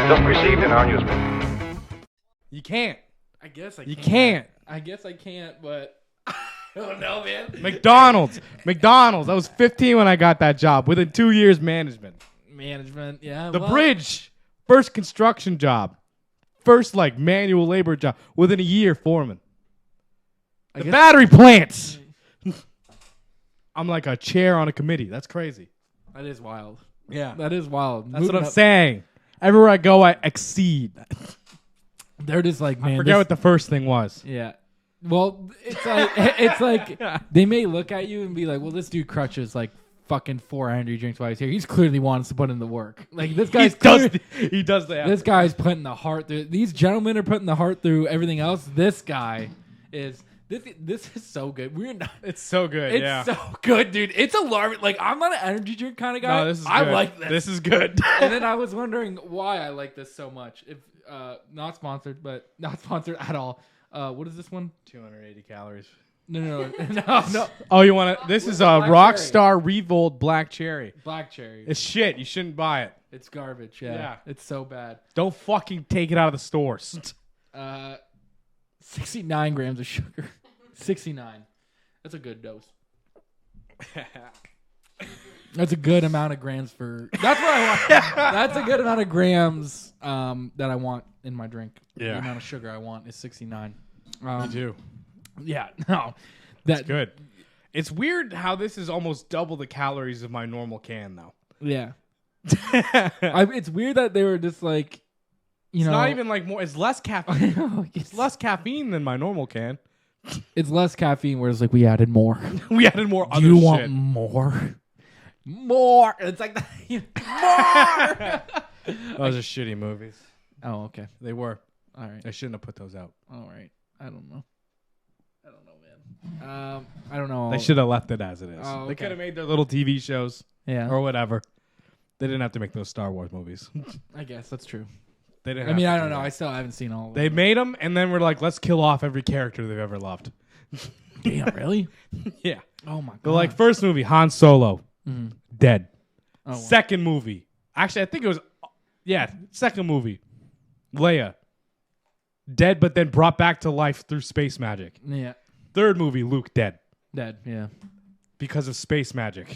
just received in our newspaper. You can't. I guess I You can't. can't. I guess I can't, but I don't know, man. McDonald's. I was 15 when I got that job. Within 2 years, management. Management, yeah. The bridge. First construction job. First, manual labor job. Within a year, foreman. The battery plants. I'm like a chair on a committee. That's crazy. That is wild. Yeah. That is wild. That's what I'm saying. Everywhere I go, I exceed. They're just like, man. I forget what the first thing was. Yeah. Well, it's like they may look at you and be like, well, this dude crutches fucking 4 energy drinks while he's here. He's clearly wants to put in the work. This guy's he does the This guy's putting the heart through. These gentlemen are putting the heart through everything else. This guy is. This is so good. We're not. It's so good. It's so good, dude. It's alarming. I'm not an energy drink kind of guy. No, this is I good. like this. This is good. And then I was wondering why I like this so much. If not sponsored, but not sponsored at all. What is this one? 280 calories. No. Oh, you want to? This is a Rockstar Revolt Black Cherry. Black cherry. It's shit. You shouldn't buy it. It's garbage. Yeah. It's so bad. Don't fucking take it out of the stores. 69 grams of sugar. 69. That's a good dose. That's a good amount of grams for. That's what I want. That's a good amount of grams that I want in my drink. Yeah. The amount of sugar I want is 69. Me too. Yeah. No. That's good. It's weird how this is almost double the calories of my normal can, though. Yeah. It's weird that they were just like, it's not even more. It's less caffeine. It's less caffeine than my normal can. It's less caffeine, whereas we added more. We added more other shit. You want more? More. It's like more. Those are shitty movies. Oh, okay. They were. All right. I shouldn't have put those out. All right. I don't know, man. I don't know. They should have left it as it is. Oh, okay. They could have made their little TV shows. Yeah. Or whatever. They didn't have to make those Star Wars movies. I guess that's true. They didn't. I mean, I don't know. I still haven't seen all of them. They made them, and then we're like, let's kill off every character they've ever loved. Damn, really? Yeah. Oh my god. The first movie, Han Solo, dead. Oh, wow. Second movie, actually, I think it was, second movie, Leia, dead, but then brought back to life through space magic. Yeah. Third movie, Luke, dead. Dead. Yeah. Because of space magic.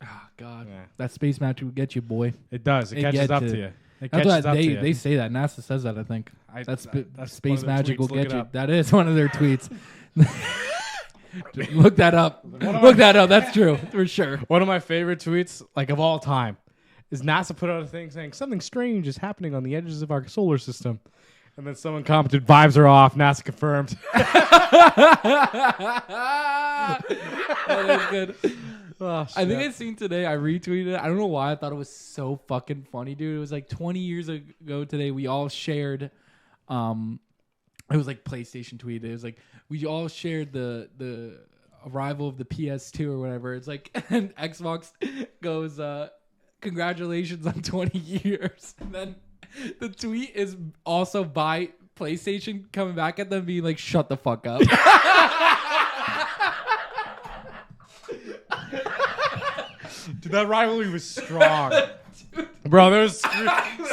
Oh god. Yeah. That space magic will get you, boy. It does. It catches up to you. It That's catches what up to you. they say that. NASA says that, I think. That's space one of their magic will tweets. Look get it you. up. That is one of their tweets. Look that up. Look that up. That's true for sure. One of my favorite tweets, of all time, is NASA put out a thing saying something strange is happening on the edges of our solar system. And then someone commented, vibes are off, NASA confirmed. That is good. Oh, I think I seen today, I retweeted it. I don't know why I thought it was so fucking funny, dude. It was 20 years ago today. We all shared, it was PlayStation tweet. It was we all shared the arrival of the PS2 or whatever. It's and Xbox goes, congratulations on 20 years. And then the tweet is also by PlayStation coming back at them being shut the fuck up. Dude, that rivalry was strong. Bro, there was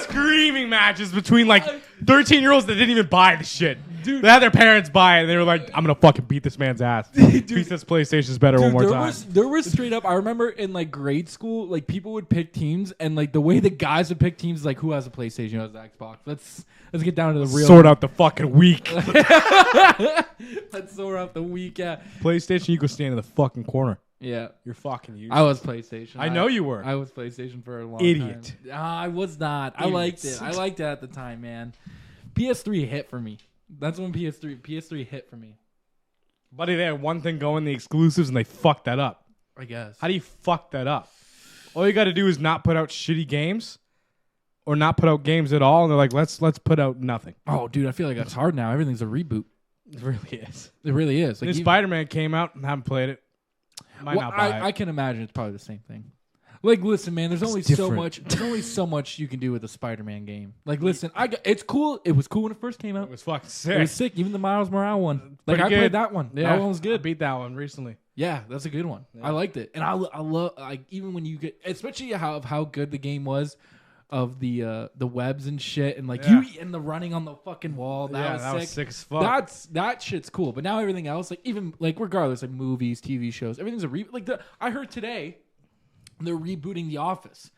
screaming matches between 13-year-olds that didn't even buy the shit. Dude, they had their parents buy it, and they were like, I'm going to fucking beat this man's ass. Dude, he says PlayStation's better one more time. There was straight up, I remember in grade school, people would pick teams, and the way the guys would pick teams, who has a PlayStation, who has an Xbox. Let's get down to the real. Sort out the fucking week. Let's sort out the week, yeah. PlayStation, you go stand in the fucking corner. Yeah. You're fucking useless. I was PlayStation. I know you were. I was PlayStation for a long Idiot. time. I was not. Idiot. I liked it. I liked it at the time, man. PS3 hit for me. That's when PS3 hit for me. Buddy, they had one thing going, the exclusives, and they fucked that up. I guess. How do you fuck that up? All you got to do is not put out shitty games or not put out games at all, and they're like, let's put out nothing. Oh, dude, I feel like that's hard now. Everything's a reboot. It really is. It really is. Then Spider-Man came out and haven't played it. Might not buy it. I can imagine it's probably the same thing. Listen, man. There's only so much. There's only so much you can do with a Spider-Man game. Listen, it's cool. It was cool when it first came out. It was fucking sick. It was sick. Even the Miles Morales one. I good. played that one. Yeah, that one was good. I beat that one recently. Yeah, that's a good one. Yeah. I liked it, and I love even when you get, especially how good the game was. of the webs and shit, and like Yeah. you and the running on the fucking wall. That Yeah, was that sick. was sick as fuck. That shit's cool. But now everything else, like even like regardless, like movies, TV shows, everything's a I heard today they're rebooting The Office.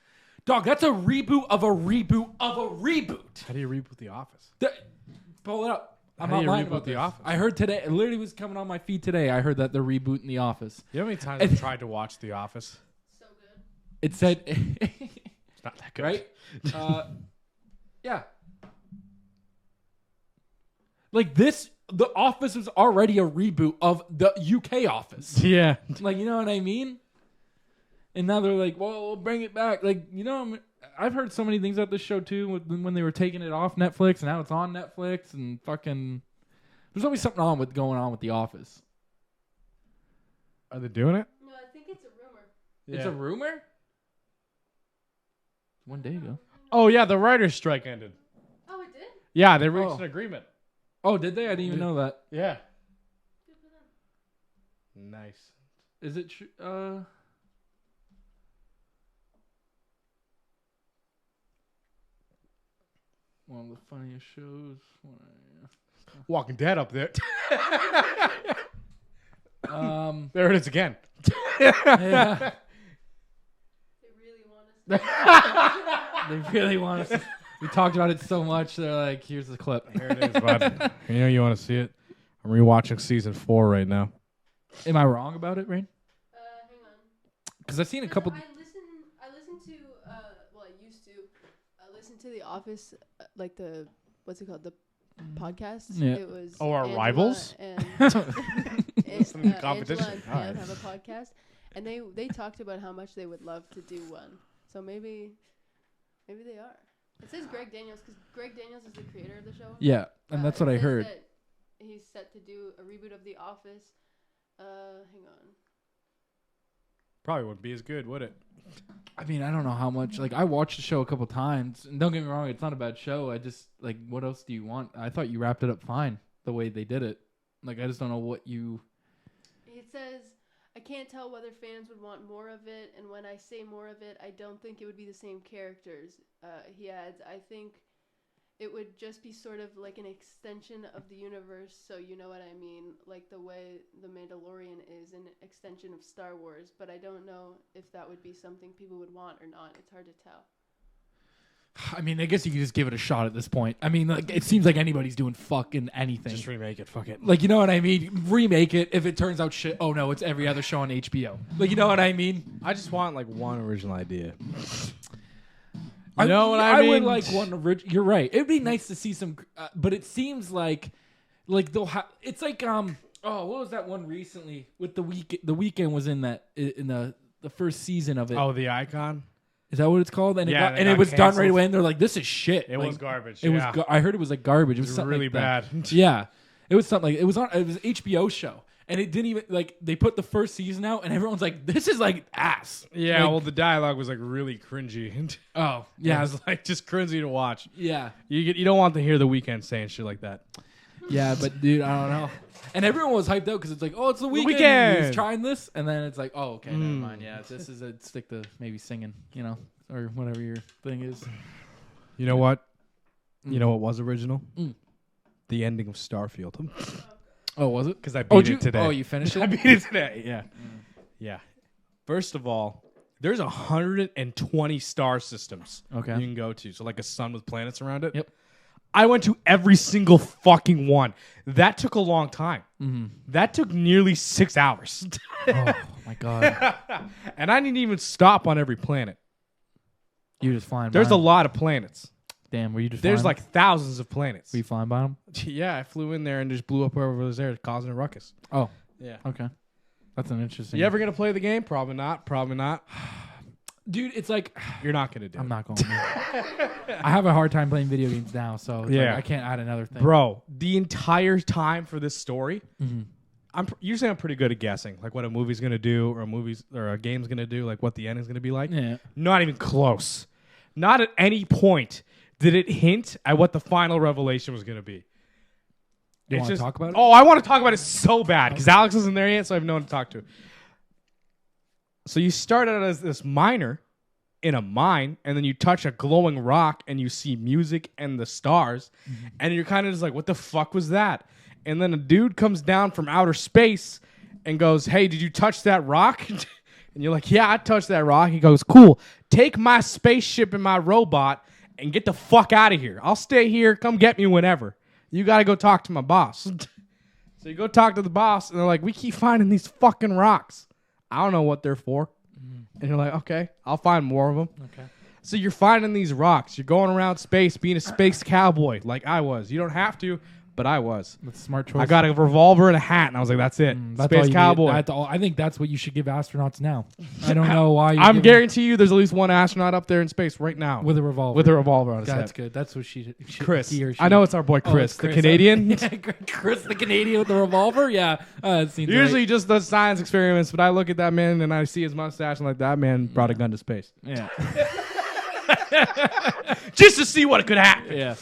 Dog, that's a reboot of a reboot of a reboot. How do you reboot The Office? Pull it up. I'm How not do you lying reboot about The this. Office? I heard today. It literally was coming on my feed today. I heard that they're rebooting The Office. You know how many times I've tried to watch The Office? So good. It said, It's not that good. right? Yeah. Like this, The Office was already a reboot of the UK Office. Yeah. Like, you know what I mean? And now they're like, well, we'll bring it back. Like, you know, I've heard so many things about this show too. When they were taking it off Netflix, and now it's on Netflix, and fucking, there's always something going on with The Office. Are they doing it? No, I think it's a rumor. It's a rumor. One day ago. Oh, yeah, the writer's strike ended. Oh, it did? Yeah, they reached Oh. an agreement. Oh, did they? I didn't even know that. Yeah. Good for them. Nice. Is it true? One of the funniest shows. Walking Dead up there. Um, There it is again. yeah, They really want us. they really want us. We talked about it so much. They're like, "Here's the clip." Here it is, bud. You know you want to see it? I'm rewatching season 4 right now. Am I wrong about it, Rain? Hang on. Because I've seen a couple. I listen to, well, I used to listen to The Office, like the, what's it called? The podcast. Yeah. It was. Oh, our Angela rivals? And, Some Angela competition. and Alright. Pam have a podcast, and they talked about how much they would love to do one. So maybe they are. It says Greg Daniels, because Greg Daniels is the creator of the show. Yeah, and that's what It I says heard. that he's set to do a reboot of The Office. Hang on. Probably wouldn't be as good, would it? I mean, I don't know how much. Like, I watched the show a couple times, and don't get me wrong, it's not a bad show. I just like, what else do you want? I thought you wrapped it up fine the way they did it. Like, I just don't know what you. It says, I can't tell whether fans would want more of it, and when I say more of it, I don't think it would be the same characters. He adds, I think it would just be sort of like an extension of the universe, so you know what I mean, like the way The Mandalorian is an extension of Star Wars, but I don't know if that would be something people would want or not. It's hard to tell. I mean, I guess you could just give it a shot at this point. I mean, like, it seems like anybody's doing fucking anything. Just remake it. Fuck it. Like, you know what I mean? Remake it. If it turns out shit, oh no, it's every other show on HBO. Like, you know what I mean? I just want like one original idea. I You know what I mean? would like one original. You're right. It'd be nice to see some, but it seems like they'll have. It's like oh, what was that one recently with the week? The Weekend was in that in the first season of it. Oh, the Icon? Is that what it's called? And Yeah, it, they and it got was done canceled. right away. And they're like, "This is shit." It Like, was garbage. It yeah. was. I heard it was like garbage. It was It was something really like that. bad. Yeah, it was something like it was on. It was an HBO show, and it didn't even like they put the first season out, and everyone's like, "This is like ass." Yeah, Like, well, the dialogue was like really cringy. oh Yeah, yeah, it was like just cringy to watch. yeah. You don't want to hear the Weekend saying shit like that. Yeah, but dude, I don't know. And everyone was hyped out because it's like, oh, it's the weekend. Weekend. He's trying this, and then it's like, oh, okay, never mind. Yeah, this is a stick to maybe singing, you know, or whatever your thing is. You know what? You know what was original? Mm. The ending of Starfield. Oh, was it? Because I beat you, it today. Oh, you finished I it? beat it today. Yeah. Yeah. First of all, there's 120 star systems Okay. you can go to. So like a sun with planets around it. Yep. I went to every single fucking one. That took a long time. Mm-hmm. That took nearly 6 hours. Oh my god, And I didn't even stop on every planet. you just flying. There's by a them? lot of planets. Damn. Were you just? There's flying? like thousands of planets. Were you flying by them? Yeah, I flew in there and just blew up whoever was there, causing a ruckus. Oh, Yeah. okay. That's an interesting. You ever gonna play the game? Probably not. Probably not. dude? It's like You're not gonna do I'm it. not going. I have a hard time playing video games now, so it's Yeah. like I can't add another thing. Bro, the entire time for this story, Mm-hmm. Usually I'm pretty good at guessing, like what a movie's gonna do or a game's gonna do, like what the ending's gonna be like. Yeah. Not even close. Not at any point did it hint at what the final revelation was gonna be. You want to talk about it? Oh, I want to talk about it so bad because Alex isn't there yet, so I have no one to talk to. So you start out as this miner in a mine, and then you touch a glowing rock and you see music and the stars, and you're kind of just like, what the fuck was that? And then a dude comes down from outer space and goes, hey, did you touch that rock? And you're like, yeah, I touched that rock. He goes, cool. Take my spaceship and my robot and get the fuck out of here. I'll stay here. Come get me whenever. You got to go talk to my boss. So you go talk to the boss, and they're like, we keep finding these fucking rocks. I don't know what they're for. And you're like, okay, I'll find more of them. Okay. So you're finding these rocks. You're going around space, being a space cowboy like I was. You don't have to, but I was. That's a smart choice. I got a revolver and a hat, and I was like, that's it. That's Space cowboy. I think that's what you should give astronauts now. I don't know why. I'm guarantee you there's at least one astronaut up there in space right now. With a revolver. With a revolver on his That's head. good. That's what she Chris. He or she. I know it's our boy Chris, Chris. the Canadian. Yeah, Chris the Canadian with the revolver? Yeah. It seems Usually right. just does science experiments, but I look at that man and I see his mustache and like, that man brought a gun to space. Yeah. Just to see what could happen. Yeah.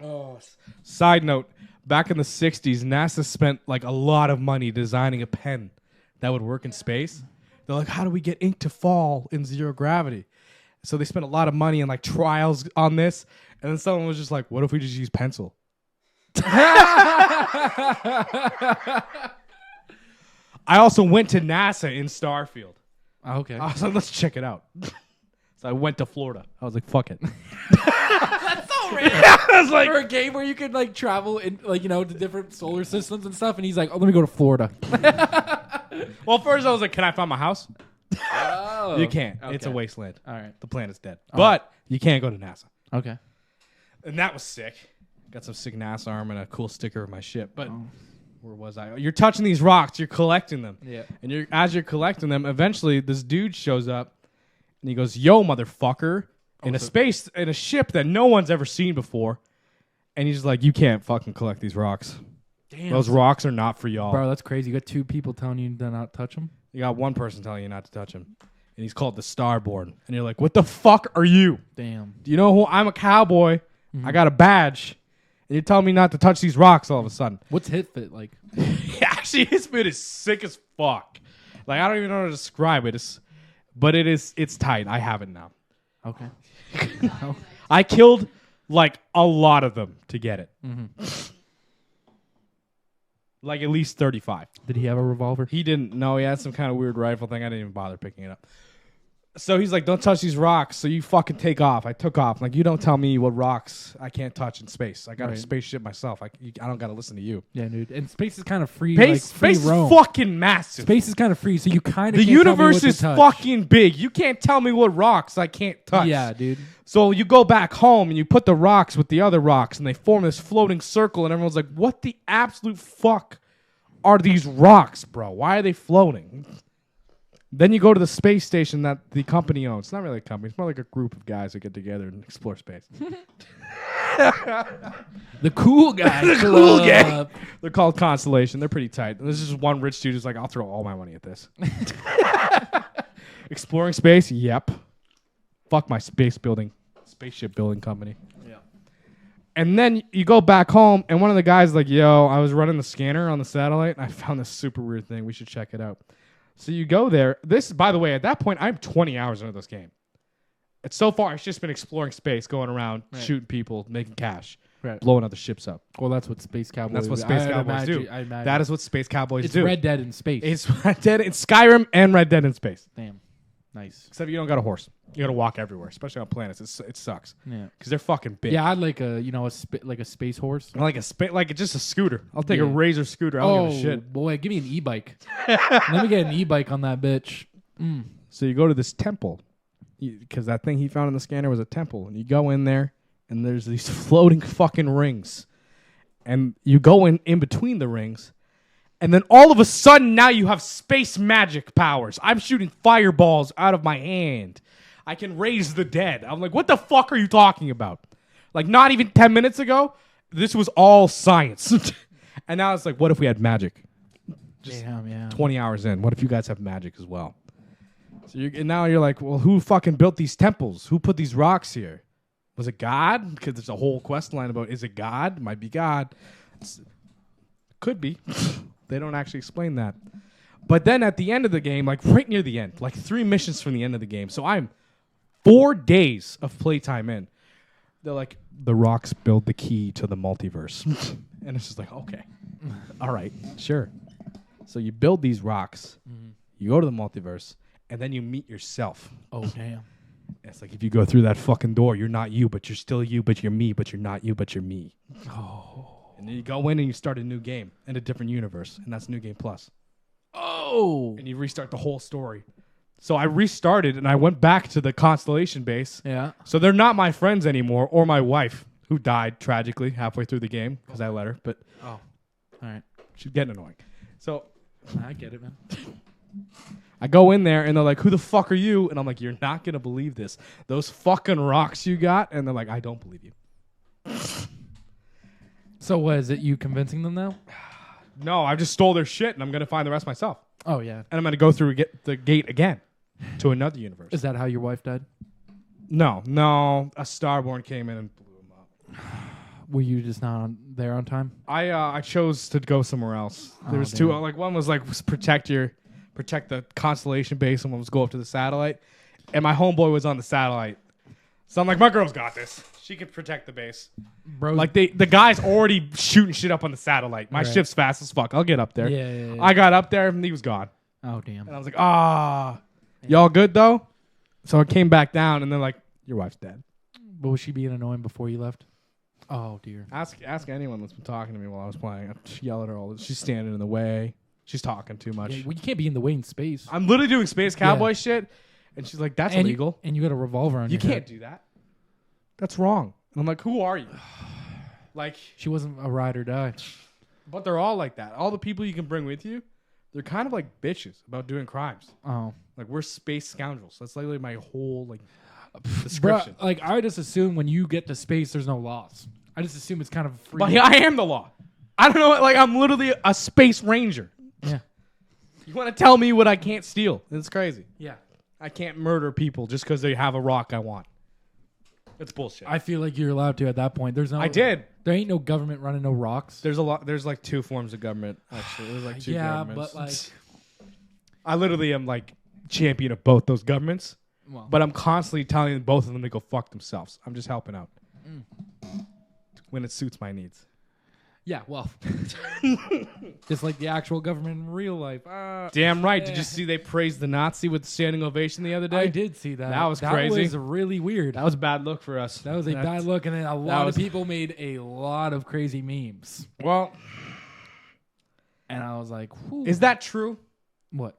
Oh. Side note, back in the 60s, NASA spent like a lot of money designing a pen that would work in space. They're like, how do we get ink to fall in zero gravity? So they spent a lot of money and like trials on this. And then someone was just like, what if we just use pencil? I also went to NASA in Starfield. Okay. I was like, let's check it out. So I went to Florida. I was like, fuck it. That's so random. I was like, For a game where you could like travel in like to different solar systems and stuff, and he's like, "Oh, let me go to Florida." well, first I was like, can I find my house? Oh, You can't. okay. It's a wasteland. All right. The planet's dead. But you can't go to NASA. Okay. And that was sick. Got some sick NASA arm and a cool sticker of my ship. But where was I? You're touching these rocks. You're collecting them. Yeah. And as you're collecting them, eventually this dude shows up and he goes, yo, motherfucker, in a ship that no one's ever seen before. And he's like, you can't fucking collect these rocks. Damn. Those rocks are not for y'all. Bro, that's crazy. You got two people telling you to not touch them. You got one person telling you not to touch him. And he's called the Starborn. And you're like, what the fuck are you? Damn. Do you know who? I'm a cowboy. I got a badge. And you're telling me not to touch these rocks all of a sudden. What's hit fit like? Actually, his fit is sick as fuck. Like, I don't even know how to describe it. It's tight. I have it now. Okay. I killed, like, a lot of them to get it. Like, at least 35. Did he have a revolver? He didn't know. He had some kind of weird rifle thing. I didn't even bother picking it up. So he's like, don't touch these rocks. So you fucking take off. I took off. Like, you don't tell me what rocks I can't touch in space. I got a spaceship myself. I don't got to listen to you. Yeah, dude. And space is kind of free. Space free is roam. fucking massive. Space is kind of free, so you kind of The can't tell me universe what to is touch. fucking big. You can't tell me what rocks I can't touch. Yeah, dude. So you go back home and you put the rocks with the other rocks and they form this floating circle and everyone's like, what the absolute fuck are these rocks, bro? Why are they floating? Then you go to the space station that the company owns. It's not really a company. It's more like a group of guys that get together and explore space. The cool guys. The cool gang. They're called Constellation. They're pretty tight. And there's just one rich dude who's like, I'll throw all my money at this. Exploring space? Yep. Fuck my spaceship building company. Yeah. And then you go back home, and one of the guys is like, yo, I was running the scanner on the satellite, and I found this super weird thing. We should check it out. So you go there. This, by the way, at that point, I'm 20 hours into this game. It's so far, it's just been exploring space, going around, shooting people, making cash, blowing other ships up. Well, that's what Space Cowboys do. That's what Space Cowboys do. That is what Space Cowboys do. It's Red Dead in space. It's Red Dead in Skyrim and Red Dead in space. Damn. Nice. Except you don't got a horse. You got to walk everywhere, especially on planets. It sucks. Yeah. Because they're fucking big. Yeah, I'd like a space horse. Like just a scooter. I'll take a Razor scooter. I don't give a shit. Boy, give me an e-bike. Let me get an e-bike on that bitch. So you go to this temple, because that thing he found in the scanner was a temple, and you go in there, and there's these floating fucking rings, and you go in between the rings, and then all of a sudden now you have space magic powers. I'm shooting fireballs out of my hand. I can raise the dead. I'm like, what the fuck are you talking about? Like, not even 10 minutes ago, this was all science. And now it's like, what if we had magic? Just Damn, yeah. 20 hours in. What if you guys have magic as well? So and now you're like, well, who fucking built these temples? Who put these rocks here? Was it God? Because there's a whole quest line about, is it God? Might be God. Could be. They don't actually explain that. But then at the end of the game, like right near the end, like 3 missions from the end of the game. So I'm 4 days of playtime in. They're like, the rocks build the key to the multiverse. And it's just like, okay. All right, sure. So you build these rocks, you go to the multiverse, and then you meet yourself. Oh, damn. It's like if you go through that fucking door, you're not you, but you're still you, but you're me, but you're not you, but you're me. Oh. And then you go in and you start a new game in a different universe, and that's New Game Plus. Oh. And you restart the whole story. So I restarted, and I went back to the Constellation base. Yeah. So they're not my friends anymore, or my wife, who died tragically halfway through the game because I let her. But Oh. All right. she's getting annoying. So I get it, man. I go in there, and they're like, who the fuck are you? And I'm like, you're not going to believe this. Those fucking rocks you got? And they're like, I don't believe you. So what, is it you convincing them now? No, I just stole their shit, and I'm going to find the rest myself. Oh, yeah. And I'm going to go through the gate again to another universe. Is that how your wife died? No. A Starborn came in and blew him up. Were you just not there on time? I chose to go somewhere else. There was two. damn. Like one was like protect the Constellation base, and one was go up to the satellite. And my homeboy was on the satellite, so I'm like, my girl's got this. She could protect the base. Bro, Like the guy's already shooting shit up on the satellite. My Right. shift's fast as fuck. I'll get up there. Yeah. I got up there and he was gone. Oh, damn. And I was like, y'all good though? So I came back down and they're like, your wife's dead. But was she being annoying before you left? Oh, dear. Ask anyone that's been talking to me while I was playing. I yell at her all. She's standing in the way. She's talking too much. Yeah, well, you can't be in the way in space. I'm literally doing space cowboy shit, and she's like, "That's illegal. And you got a revolver on You your head. can't do that. That's wrong." And I'm like, "Who are you?" Like, She wasn't a ride or die. but they're all like that. All the people you can bring with you, they're kind of like bitches about doing crimes. Oh. Like we're space scoundrels. That's literally my whole like Bruh, description. like, I just assume when you get to space, there's no laws. I just assume it's kind of free. But I am the law. I don't know. Like I'm literally a space ranger. Yeah. You want to tell me what I can't steal? It's crazy. Yeah. I can't murder people just because they have a rock I want. It's bullshit. I feel like you're allowed to at that point. There's no. I did. There ain't no government running no rocks. There's a lot. There's like 2 forms of government. Actually, there's like 2 Yeah, governments. but like, I literally am like champion of both those governments. well, But I'm constantly telling both of them to go fuck themselves. I'm just helping out when it suits my needs. yeah, well, just like the actual government in real life. Damn right. Did you see they praised the Nazi with the standing ovation the other day? I did see that. That was crazy. That was really weird. That was a bad look for us. That was a bad look, and then a lot was- of people made a lot of crazy memes. Well, And I was like, whew. is that true? What?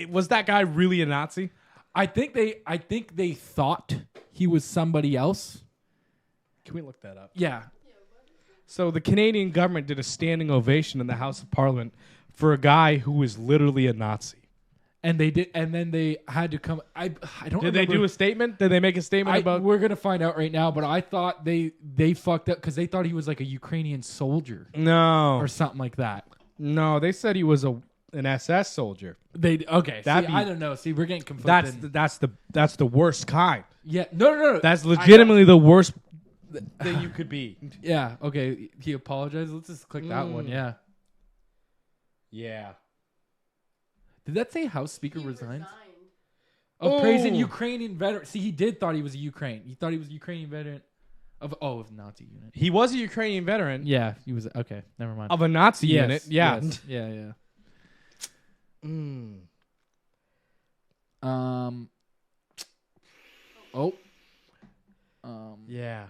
Was that guy really a Nazi? I think they thought he was somebody else. Can we look that up? Yeah. So the Canadian government did a standing ovation in the House of Parliament for a guy who was literally a Nazi. And they did, and then they had to come. I don't. Did they remember. do a statement? Did they make a statement about? We're gonna find out right now, but I thought they fucked up because they thought he was like a Ukrainian soldier No, or something like that. no. They said he was an SS soldier. They okay. That'd See, be- I don't know. See, we're getting conflicted. That's the worst kind. Yeah. No. That's legitimately the worst thing you could be. Yeah. Okay. He apologized. Let's just click that one. Yeah. Yeah. Did that say House Speaker He resigns? resigned. Oh, praising Oh. Ukrainian veteran. See, he did thought he was a Ukraine. He thought he was a Ukrainian veteran of Nazi unit. He was a Ukrainian veteran Yeah, he was. Okay, never mind. of a Nazi unit. Yeah. yes, yeah. Mm. Oh. Yeah.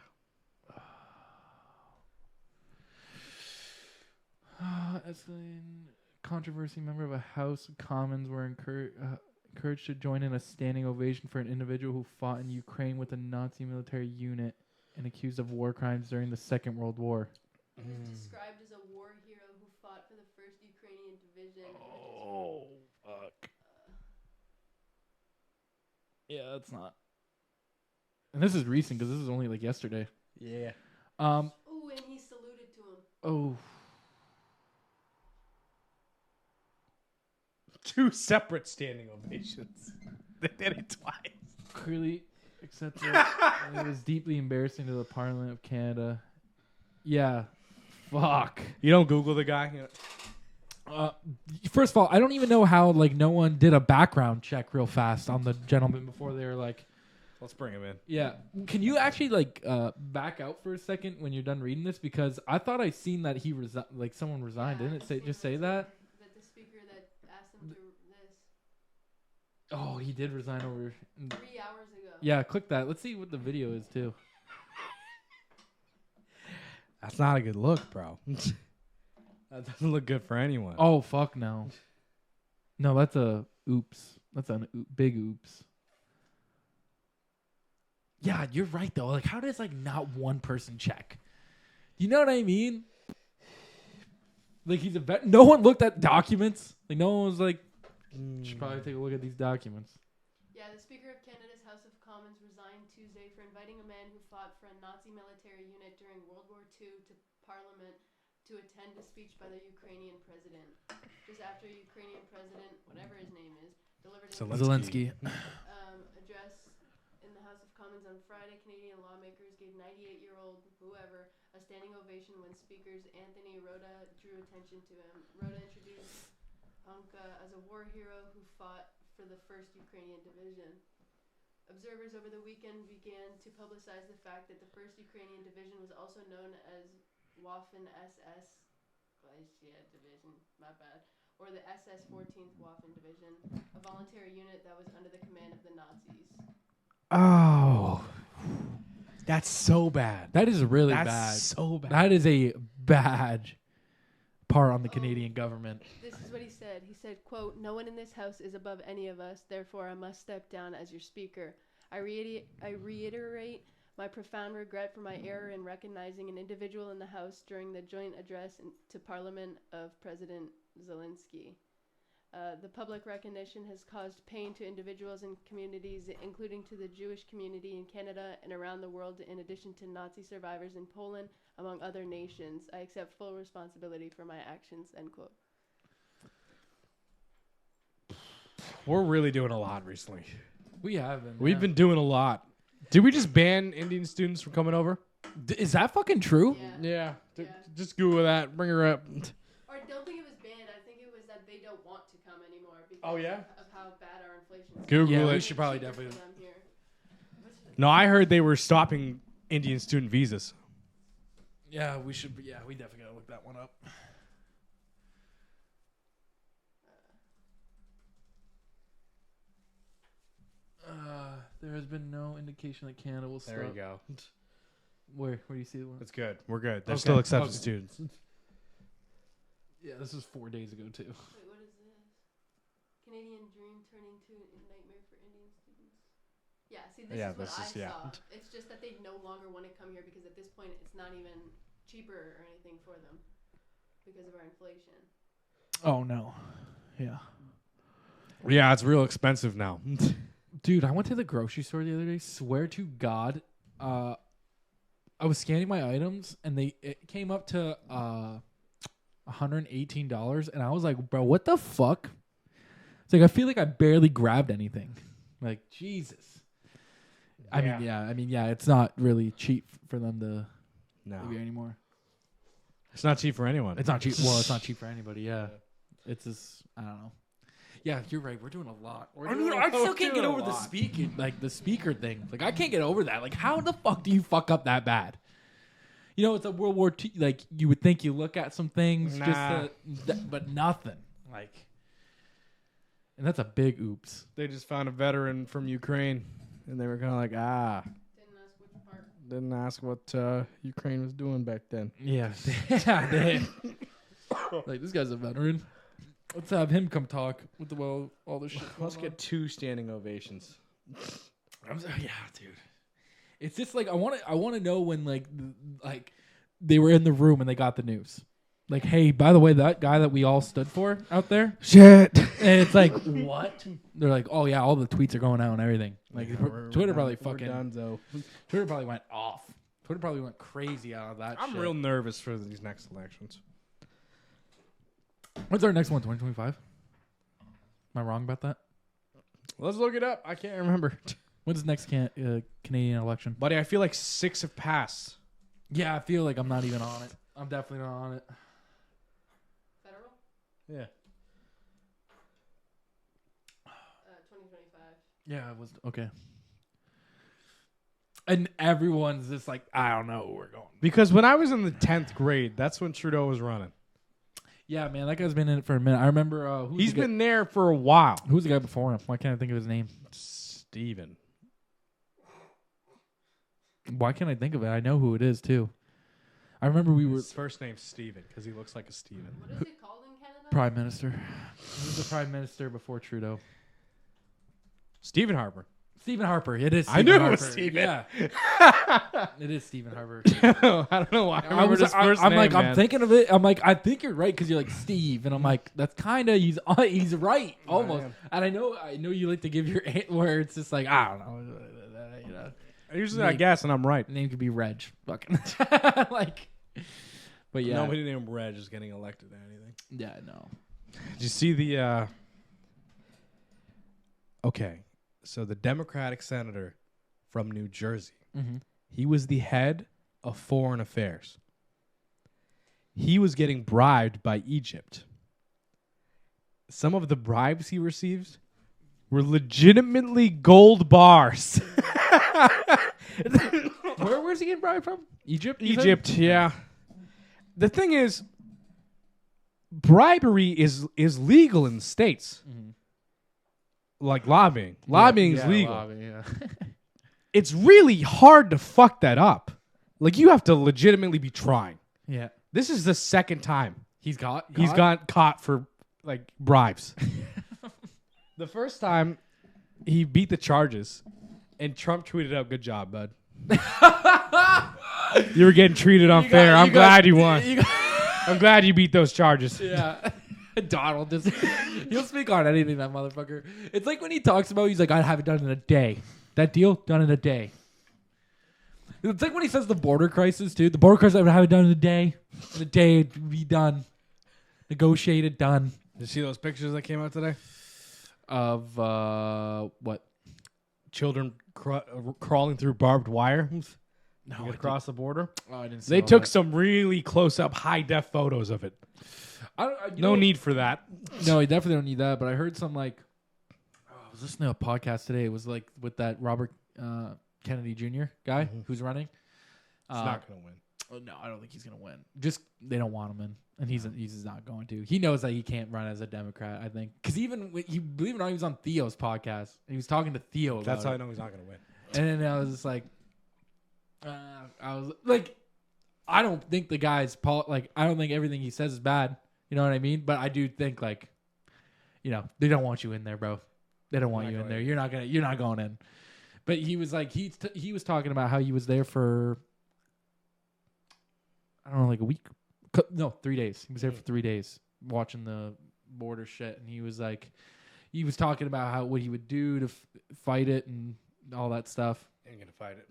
Escalating controversy. Member of a House of Commons were encouraged to join in a standing ovation for an individual who fought in Ukraine with a Nazi military unit and accused of war crimes during the Second World War. He was described as a war hero who fought for the 1st Ukrainian Division. Oh, fuck. Yeah, that's not. And this is recent because this is only like yesterday. Yeah. Ooh, and he saluted to him. Oh. 2 separate standing ovations. They did it twice. Clearly accepted. It was deeply embarrassing to the Parliament of Canada. Yeah. Fuck. You don't Google the guy? First of all, I don't even know how like no one did a background check real fast on the gentleman before they were like, Let's bring him in. yeah. Can you actually like back out for a second when you're done reading this? Because I thought I seen that he like someone resigned. Didn't it say say that? That the speaker that asked him to this Oh, he did resign over. 3 hours ago. Yeah, click that. Let's see what the video is too. That's not a good look, bro. That doesn't look good for anyone. Oh fuck no. No, that's a oops. That's a big oops. Yeah, you're right though. Like, how does like not one person check? You know what I mean? Like he's a vet. No one looked at documents. Like no one was like, should probably take a look at these documents. Yeah, the Speaker of Canada's House of Commons resigned Tuesday for inviting a man who fought for a Nazi military unit during World War II to Parliament to attend a speech by the Ukrainian president. Just after Ukrainian president, whatever his name is, delivered an Zelensky. address in the House of Commons on Friday, Canadian lawmakers gave 98-year-old whoever a standing ovation when speakers Anthony Rota drew attention to him. Rota introduced Anka as a war hero who fought for the 1st Ukrainian Division. Observers over the weekend began to publicize the fact that the 1st Ukrainian Division was also known as Waffen SS Glacia Division, my bad, or the SS 14th Waffen Division, a voluntary unit that was under the command of the Nazis. Oh. That's so bad. That is really That's bad. so bad. That is a bad part on the Canadian government. This is what he said. He said, quote, "No one in this house is above any of us. Therefore, I must step down as your speaker. I reiterate my profound regret for my error in recognizing an individual in the House during the joint address to Parliament of President Zelensky. The public recognition has caused pain to individuals and communities, including to the Jewish community in Canada and around the world, in addition to Nazi survivors in Poland, among other nations. I accept full responsibility for my actions," end quote. We're really doing a lot recently. We have been. We've been doing a lot. Did we just ban Indian students from coming over? Is that fucking true? Yeah. Yeah. Just Google that. Bring her up. Or I don't think it was banned. I think it was that they don't want to come anymore because Oh, yeah? of how bad our inflation is. Google Yeah, it. we should probably Cheaper definitely. for them here. No, I heard they were stopping Indian student visas. Yeah, we should. Yeah, we definitely gotta look that one up. There has been no indication that Canada will stop. There you go. Where do you see the one? That's good. We're good. They're Okay. still accepting Okay. students. Yeah, this was 4 days ago too. Wait, what is this? Canadian dream turning to a nightmare for Indian students. Yeah, see, this Yeah, is what this I is- yeah. saw. It's just that they no longer want to come here because at this point it's not even cheaper or anything for them because of our inflation. Oh no. Yeah. Yeah, it's real expensive now. Dude, I went to the grocery store the other day. Swear to God, I was scanning my items and it came up to $118, and I was like, bro, what the fuck? It's like I feel like I barely grabbed anything. Like Jesus. I mean, yeah, it's not really cheap for them to No. live here anymore. It's not cheap for anyone. It's not cheap. Well, it's not cheap for anybody. Yeah, it's just I don't know. Yeah, you're right. We're doing a lot. I still can't get over the speaker thing. Like I can't get over that. Like how the fuck do you fuck up that bad? You know, it's a World War II. Like you would think you look at some things, Nah. but nothing. Like, and that's a big oops. They just found a veteran from Ukraine, and they were kind of like, Didn't ask which part. didn't ask what Ukraine was doing back then. Yeah, yeah. Like this guy's a veteran. Let's have him come talk with all this shit. Let's going get 2 standing ovations. on. Yeah, dude. It's just like I want to know when like they were in the room and they got the news. Like, hey, by the way, that guy that we all stood for out there. Shit. And it's like, what? They're like, oh yeah, all the tweets are going out and everything. Like Twitter probably fucking. Dunzo. Twitter probably went off. Twitter probably went crazy out of that. I'm shit. real nervous for these next elections. When's our next one? 2025. Am I wrong about that? Let's look it up. I can't remember. When's the next Canadian election? Buddy, I feel like 6 have passed. Yeah, I feel like I'm not even on it. I'm definitely not on it. Federal? Yeah. 2025. Yeah, it was okay. And everyone's just like, I don't know where we're going. Because when I was in the 10th grade, that's when Trudeau was running. Yeah, man, that guy's been in it for a minute. I remember He's been there for a while. who's the guy before him? Why can't I think of his name? Steven. Why can't I think of it? I know who it is too. I remember we were His first name's Steven because he looks like a Steven. What is it called in Canada? Prime Minister. He was the Prime Minister before Trudeau. Stephen Harper. Stephen Harper. It is. I Stephen knew it Harper. was Stephen. Yeah, it is Stephen Harper. I don't know why. I remember his first I'm name, like, man. I'm thinking of it. I'm like, I think you're right because you're like Steve, and I'm like, that's kind of he's right almost. And I know you like to give your where it's just like I don't know. You know, Usually I guess, and I'm right. name could be Reg. Fucking like, but yeah, Nobody named Reg is getting elected or anything. yeah, no. Did you see the? Okay, so the Democratic senator from New Jersey, he was the head of foreign affairs. He was getting bribed by Egypt. Some of the bribes he received were legitimately gold bars. Where was he getting bribed from? Egypt. you said? Egypt, yeah. The thing is, bribery is legal in the States. Like lobbying. Lobbying is legal. Lobbying, yeah. It's really hard to fuck that up. Like, you have to legitimately be trying. Yeah. This is the second time He's got. he's got caught for, like, bribes. The first time, he beat the charges, and Trump tweeted out, "Good job, bud. You were getting treated unfair. I'm glad you won. I'm glad you beat those charges." Yeah. Donald just he'll speak on anything, that motherfucker. It's like when he talks about, he's like, I'd have it done in a day. That deal done in a day. It's like when he says the border crisis too. The border crisis, I would have it done in a day. In a day it'd be done. Negotiated, done. Did you see those pictures that came out today? Of what? Children crawling through barbed wire No, to get across the border. Oh, I didn't see They all took that. some really close-up, high-def photos of it. No need for that. No, you definitely don't need that. But I heard some like, I was listening to a podcast today. It was like with that Robert Kennedy Jr. guy who's running. It's not going to win. No, I don't think he's gonna win. Just they don't want him in, and he's not going to. He knows that he can't run as a Democrat. I think because even when, believe it or not, he was on Theo's podcast and he was talking to Theo. About That's how it. I know he's not going to win. And then I was just like, I was like, I don't think the guy's I don't think everything he says is bad. You know what I mean? But I do think like, you know, they don't want you in there, bro. They don't want you in there. You're not going in. But he was like, he was talking about how he was there for, I don't know, like a week. No, 3 days. He was there for 3 days watching the border shit. And he was like, he was talking about what he would do to fight it and all that stuff. Ain't going to fight it.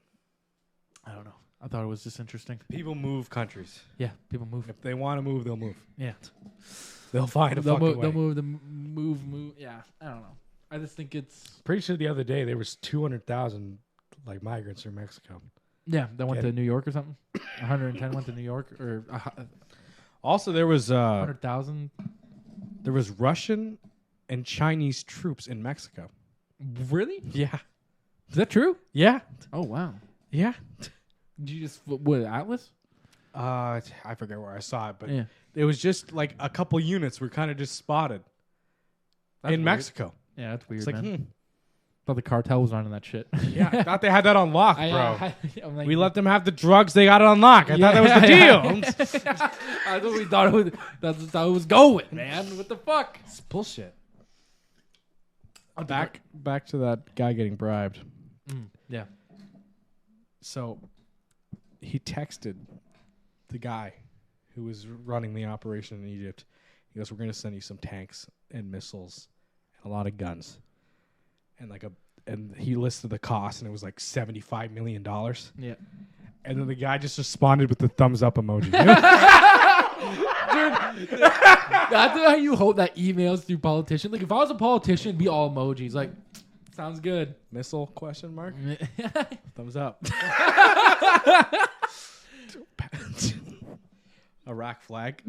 I don't know. I thought it was just interesting. People move countries. Yeah, people move. If they want to move, they'll move. Yeah. They'll find a They'll fucking move, way. they'll move. Yeah, I don't know. I just think it's... Pretty sure the other day there was 200,000 like migrants from Mexico. Yeah, that went to New York or something. 110 went to New York or Also, there was 100,000. there was Russian and Chinese troops in Mexico. Really? Yeah. Is that true? Yeah. Oh wow. Yeah. Did you just what Atlas? I forget where I saw it, but Yeah. it was just like a couple units were kind of just spotted That's in weird. Mexico. Yeah, that's weird, It's like, man. Thought the cartel was running that shit. yeah, I thought they had that on lock, bro. I'm like, We let them have the drugs; they got it on lock. I thought that was the deal. I thought we thought it was. That's how it was going, man. What the fuck? It's bullshit. Back to that guy getting bribed. Yeah. So he texted the guy who was running the operation in Egypt. He goes, "We're going to send you some tanks and missiles and a lot of guns." And he listed the cost, and it was like $75 million. Yeah. And then the guy just responded with the thumbs up emoji. That's how you hope that emails through politicians. Like if I was a politician, it'd be all emojis. Like, sounds good. Missile question mark? Thumbs up. Iraq flag.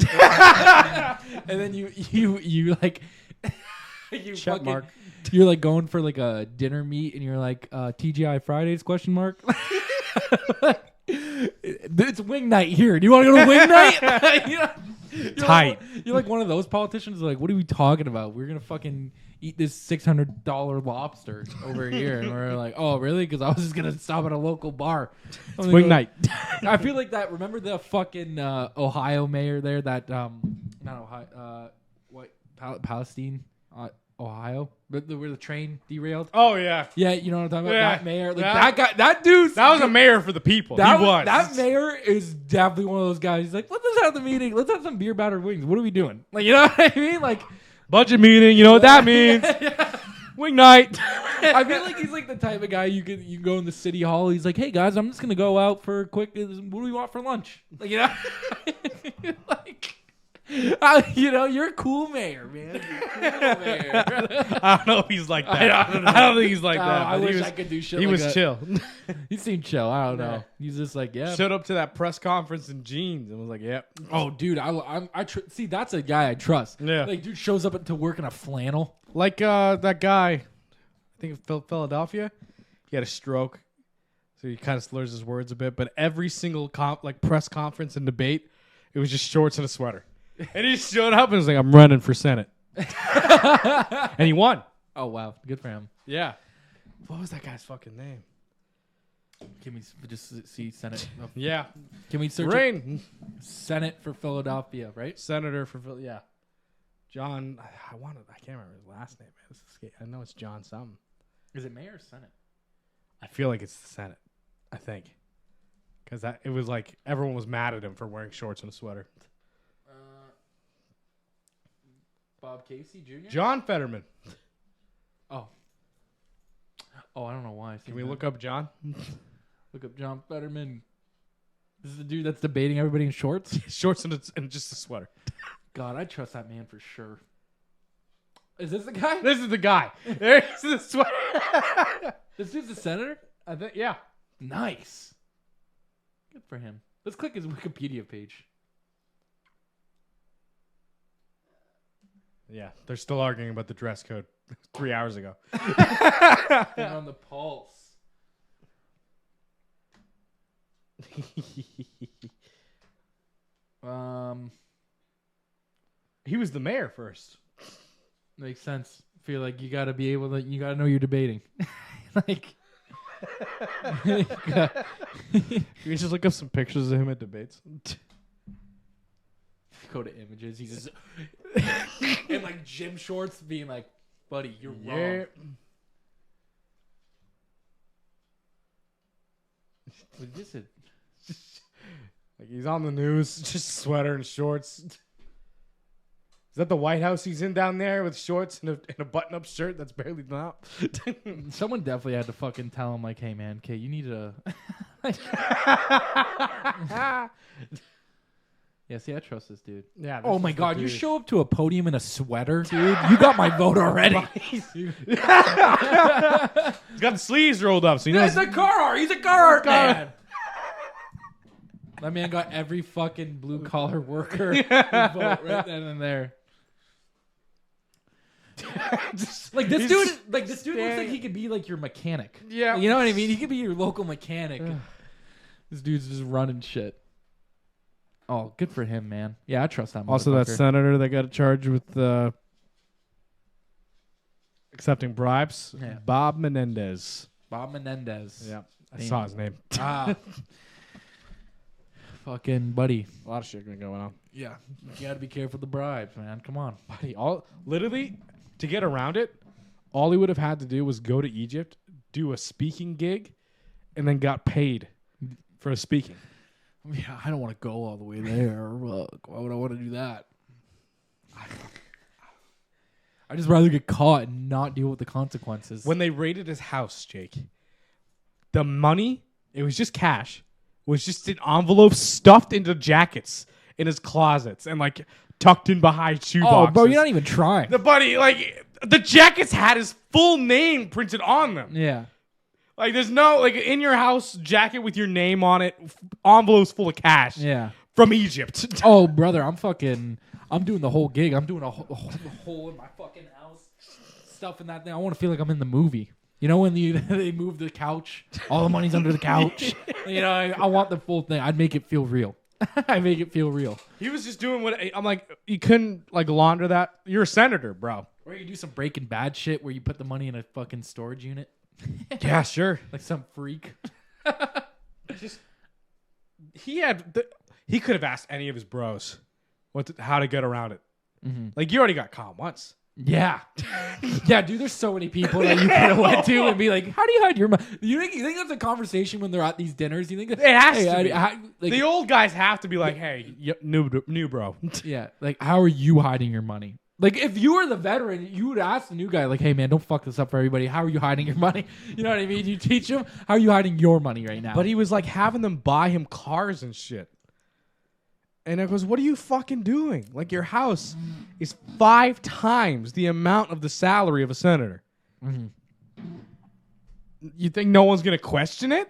And then you like you Check fucking, mark. you're like going for like a dinner meet and you're like TGI Fridays question mark. It's wing night here. Do you want to go to wing night? You're Tight. You're like one of those politicians. Like, what are we talking about? We're gonna fucking eat this $600 lobster over here, and we're like, oh, really? Because I was just gonna stop at a local bar. It's wing night. I feel like that. Remember the fucking Ohio mayor there? That not Ohio. Palestine, Ohio, where the train derailed. Oh yeah. Yeah, you know what I'm talking about. Yeah. That mayor, like Yeah. that guy, that dude. That was a mayor for the people. He was. That mayor is definitely one of those guys. He's like, let's just have the meeting. Let's have some beer battered wings. What are we doing? Like, you know what I mean? Like, budget meeting. You know what that means? Wing night. I feel like he's like the type of guy you can go in the city hall. He's like, hey guys, I'm just gonna go out for a quick. What do we want for lunch? Like, you know, like. You're a cool mayor, man. You're a cool mayor. I don't know if he's like that. I don't think he's like that. I but wish he was, I could do shit He like was that. chill. He seemed chill. I don't know. Yeah. He's just like, yeah. Showed up to that press conference in jeans and was like, "Yep." Oh, dude, see, that's a guy I trust. Yeah. Like, dude shows up to work in a flannel. Like that guy, I think of Philadelphia. He had a stroke, so he kind of slurs his words a bit. But every single press conference and debate, it was just shorts and a sweater. And he just showed up and was like, "I'm running for Senate," and he won. Oh wow, good for him. Yeah. What was that guy's fucking name? Can we just see Senate? Yeah. Can we search Rain. Senate for Philadelphia? Right. Senator for Phil. Yeah. John. I can't remember his last name. I know it's John something. Is it mayor or Senate? I feel like it's the Senate. I think. Because it was like everyone was mad at him for wearing shorts and a sweater. Bob Casey Jr. John Fetterman. Oh, I don't know why. Can we look up John? Look up John Fetterman. This is the dude that's debating everybody in shorts. Shorts and just a sweater. God, I trust that man for sure. Is this the guy? This is the guy. There's the sweater. This dude's the senator? I think, yeah. Nice. Good for him. Let's click his Wikipedia page. Yeah, they're still arguing about the dress code 3 hours ago. And on the pulse. He was the mayor first. Makes sense. Feel like you gotta be able to. You gotta know you're debating. Like, Can you just look up some pictures of him at debates? go to images. He's just in like gym shorts, being like, "Buddy, you're wrong." Was this it? Like he's on the news, just sweater and shorts. Is that the White House he's in down there with shorts and a button-up shirt that's barely done up? Someone definitely had to fucking tell him, like, "Hey, man, okay, you need to." Yeah, see, I trust this dude. Yeah. Oh my God, you show up to a podium in a sweater, dude. You got my vote already. He's got the sleeves rolled up, so he knows. He's a Carhartt. He's a Carhartt man. That man got every fucking blue collar worker vote right then and there. Like this dude, looks like he could be like your mechanic. Yeah, you know what I mean. He could be your local mechanic. This dude's just running shit. Oh, good for him, man. Yeah, I trust that. Also, that senator that got charged with accepting bribes, Yeah. Bob Menendez. Bob Menendez. Yeah, I saw his name. Fucking buddy. A lot of shit going on. Yeah, you got to be careful with the bribes, man. Come on, Buddy, literally to get around it, all he would have had to do was go to Egypt, do a speaking gig, and then got paid for a speaking. Yeah, I don't want to go all the way there. Why would I want to do that? I just rather get caught and not deal with the consequences. When they raided his house, Jake, the money, it was just cash, was just in envelopes stuffed into jackets in his closets and like tucked in behind shoe boxes. Oh, bro, you're not even trying. The jackets had his full name printed on them. Yeah. Like, there's no, like, in your house jacket with your name on it, envelopes full of cash. Yeah. from Egypt. Oh, brother, I'm doing the whole gig. I'm doing a hole in my fucking house, stuff in that thing. I want to feel like I'm in the movie. You know when they move the couch, all the money's under the couch. You know, I want the full thing. I'd make it feel real. I make it feel real. He was just doing what I'm like. You couldn't like launder that. You're a senator, bro. Or you do some Breaking Bad shit where you put the money in a fucking storage unit. Yeah, sure. Like some freak. He could have asked any of his bros how to get around it. Mm-hmm. Like you already got caught once. Yeah. Yeah, dude, there's so many people that you could have went to and be like, how do you hide your money? You think that's a conversation when they're at these dinners? You think it has to be. Like, the old guys have to be like, hey, new bro. Yeah, like how are you hiding your money? Like if you were the veteran, you would ask the new guy, like, hey man, don't fuck this up for everybody. How are you hiding your money? You know what I mean? You teach him how are you hiding your money right now. But he was like having them buy him cars and shit. And I goes, what are you fucking doing? Like your house is 5 times the amount of the salary of a senator. Mm-hmm. You think no one's gonna question it?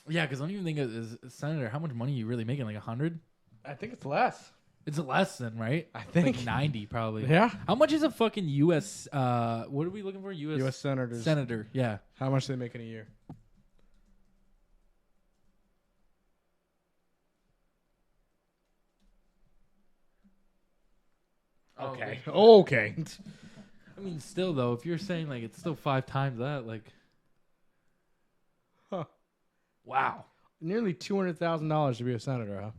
Yeah, because I don't even think as a senator, how much money are you really making? Like 100? I think it's less. It's less than, right? I think like 90 probably. Yeah. How much is a fucking U.S. What are we looking for? U.S. senators. Senator. Yeah. How much do they make in a year? Okay. Okay. I mean, still though, if you're saying like it's still 5 times that, like, Huh. Wow, Nearly $200,000 to be a senator, huh?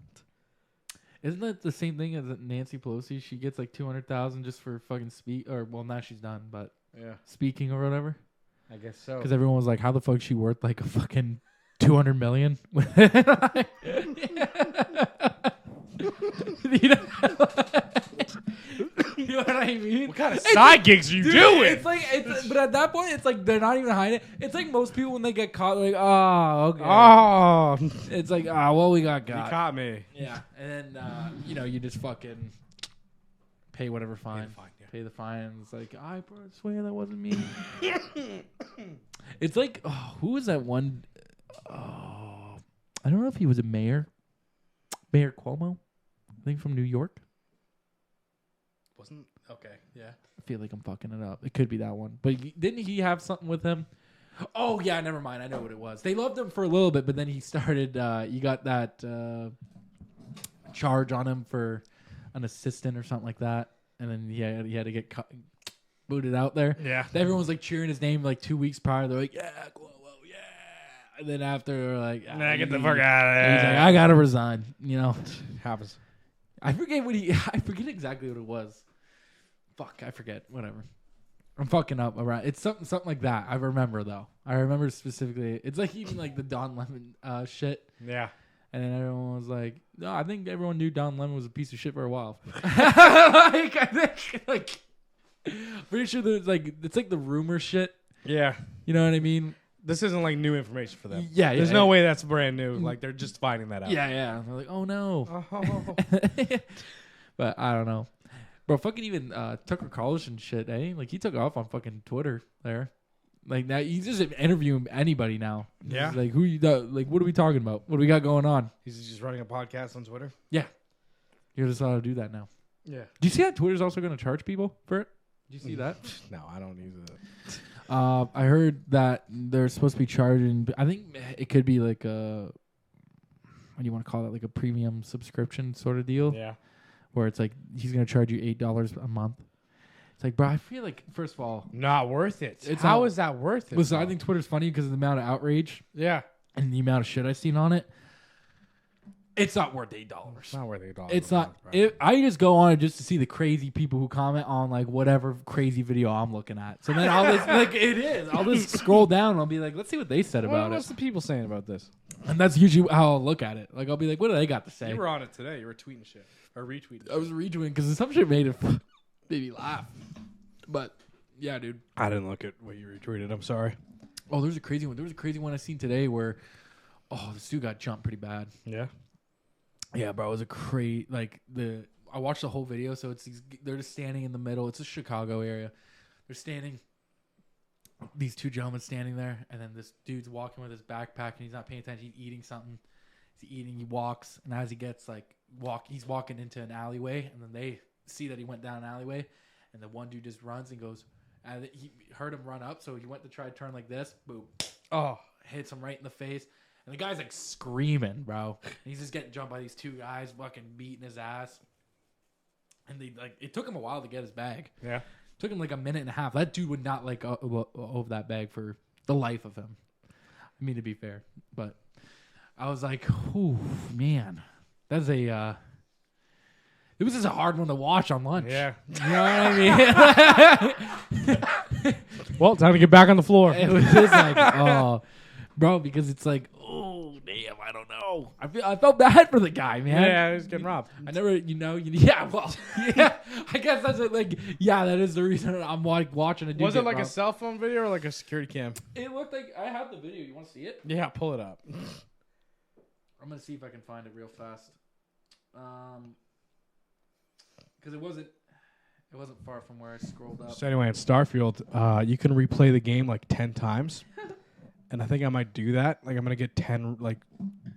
isn't that the same thing as Nancy Pelosi? She gets like 200,000 just for fucking speak, or well, now she's done, but Yeah, speaking or whatever. I guess so. Because everyone was like, how the fuck is she worth like a fucking 200 million? You know what I mean? What kind of side gigs are you doing? It's like, but at that point, it's like they're not even hiding it. It's like most people when they get caught, they're like, oh, okay. Oh, It's like, well, we got you got. caught me. Yeah, and then you just fucking pay whatever fine. Pay the fine. And it's like, I swear that wasn't me. It's like, who was that one? Oh, I don't know if he was a mayor. Mayor Cuomo, I think from New York. Wasn't okay. Yeah, I feel like I'm fucking it up. It could be that one. But didn't he have something with him? Oh, yeah, never mind. I know what it was. They loved him for a little bit, but then he started, you got that charge on him for an assistant or something like that. And then he had to get booted out there. Yeah. Everyone was like cheering his name like 2 weeks prior. They're like, yeah, Cuomo, yeah. And then after, they're like, nah, get the fuck out of there. He's like, I got to resign, Happens. I forget exactly what it was. Fuck, I forget. Whatever. I'm fucking up around. It's something like that. I remember though. I remember specifically. It's like even like the Don Lemon shit. Yeah. And then everyone was like, "No, I think everyone knew Don Lemon was a piece of shit for a while." I think pretty sure there's like it's like the rumor shit. Yeah. You know what I mean? This isn't like new information for them. Yeah. There's no way that's brand new. Like they're just finding that out. Yeah. They're like, "Oh no." Oh. But I don't know. Bro, fucking even Tucker Carlson shit, eh? Like, he took off on fucking Twitter there. Like, now he's just interviewing anybody now. Yeah. He's like, what are we talking about? What do we got going on? He's just running a podcast on Twitter. Yeah. You're just allowed to do that now. Yeah. Do you see that Twitter's also going to charge people for it? Do you see that? No, I don't use it. I heard that they're supposed to be charging, I think it could be like a, what do you want to call it? Like a premium subscription sort of deal. Yeah. Where it's like he's gonna charge you $8 a month. It's like, bro, I feel like first of all, not worth it. It's How not- is that worth it? listen, bro? I think Twitter's funny because of the amount of outrage Yeah. and the amount of shit I've seen on it. It's not worth $8. It's not worth $8. It's not. Bro. I just go on it just to see the crazy people who comment on like whatever crazy video I'm looking at. So then I'll just like it is. I'll just scroll down and I'll be like, let's see what they said about What's it. the people saying about this? And that's usually how I'll look at it. Like I'll be like, what do they got to say? You were on it today. You were tweeting shit. Or retweeting. I was redoing because some shit made me laugh. But yeah, dude. I didn't look at what you retweeted. I'm sorry. Oh, there's a crazy one. There was a crazy one I seen today where, this dude got jumped pretty bad. Yeah. Yeah, bro. It was I watched the whole video. So they're just standing in the middle. It's a Chicago area. They're standing. These two gentlemen standing there, and then this dude's walking with his backpack, and he's not paying attention. He's eating something. He's eating. He walks, and as he gets he's walking into an alleyway, and then they see that he went down an alleyway, and the one dude just runs and goes. And he heard him run up, so he went to try to turn like this. Boom! Oh, hits him right in the face, and the guy's like screaming, bro. And he's just getting jumped by these two guys, fucking beating his ass. And it took him a while to get his bag. Yeah. Took him like a minute and a half. That dude would not let go of that bag for the life of him. I mean, to be fair, but I was like, "Ooh, man, that's a." It was just a hard one to watch on lunch. Yeah. You know what I mean? Well, time to get back on the floor. It was just like, oh, bro, because it's like, oh, damn, I don't know. I felt bad for the guy, man. Yeah, he's getting robbed. I never, yeah, well, yeah, I guess that's it. Like, yeah, that is the reason I'm like watching a dude. Was it like robbed. a cell phone video or like a security cam? It looked like I have the video. You want to see it? Yeah, pull it up. I'm gonna see if I can find it real fast. Because it wasn't far from where I scrolled up. So anyway, in Starfield, you can replay the game like 10 times. And I think I might do that. Like I'm going to get 10 like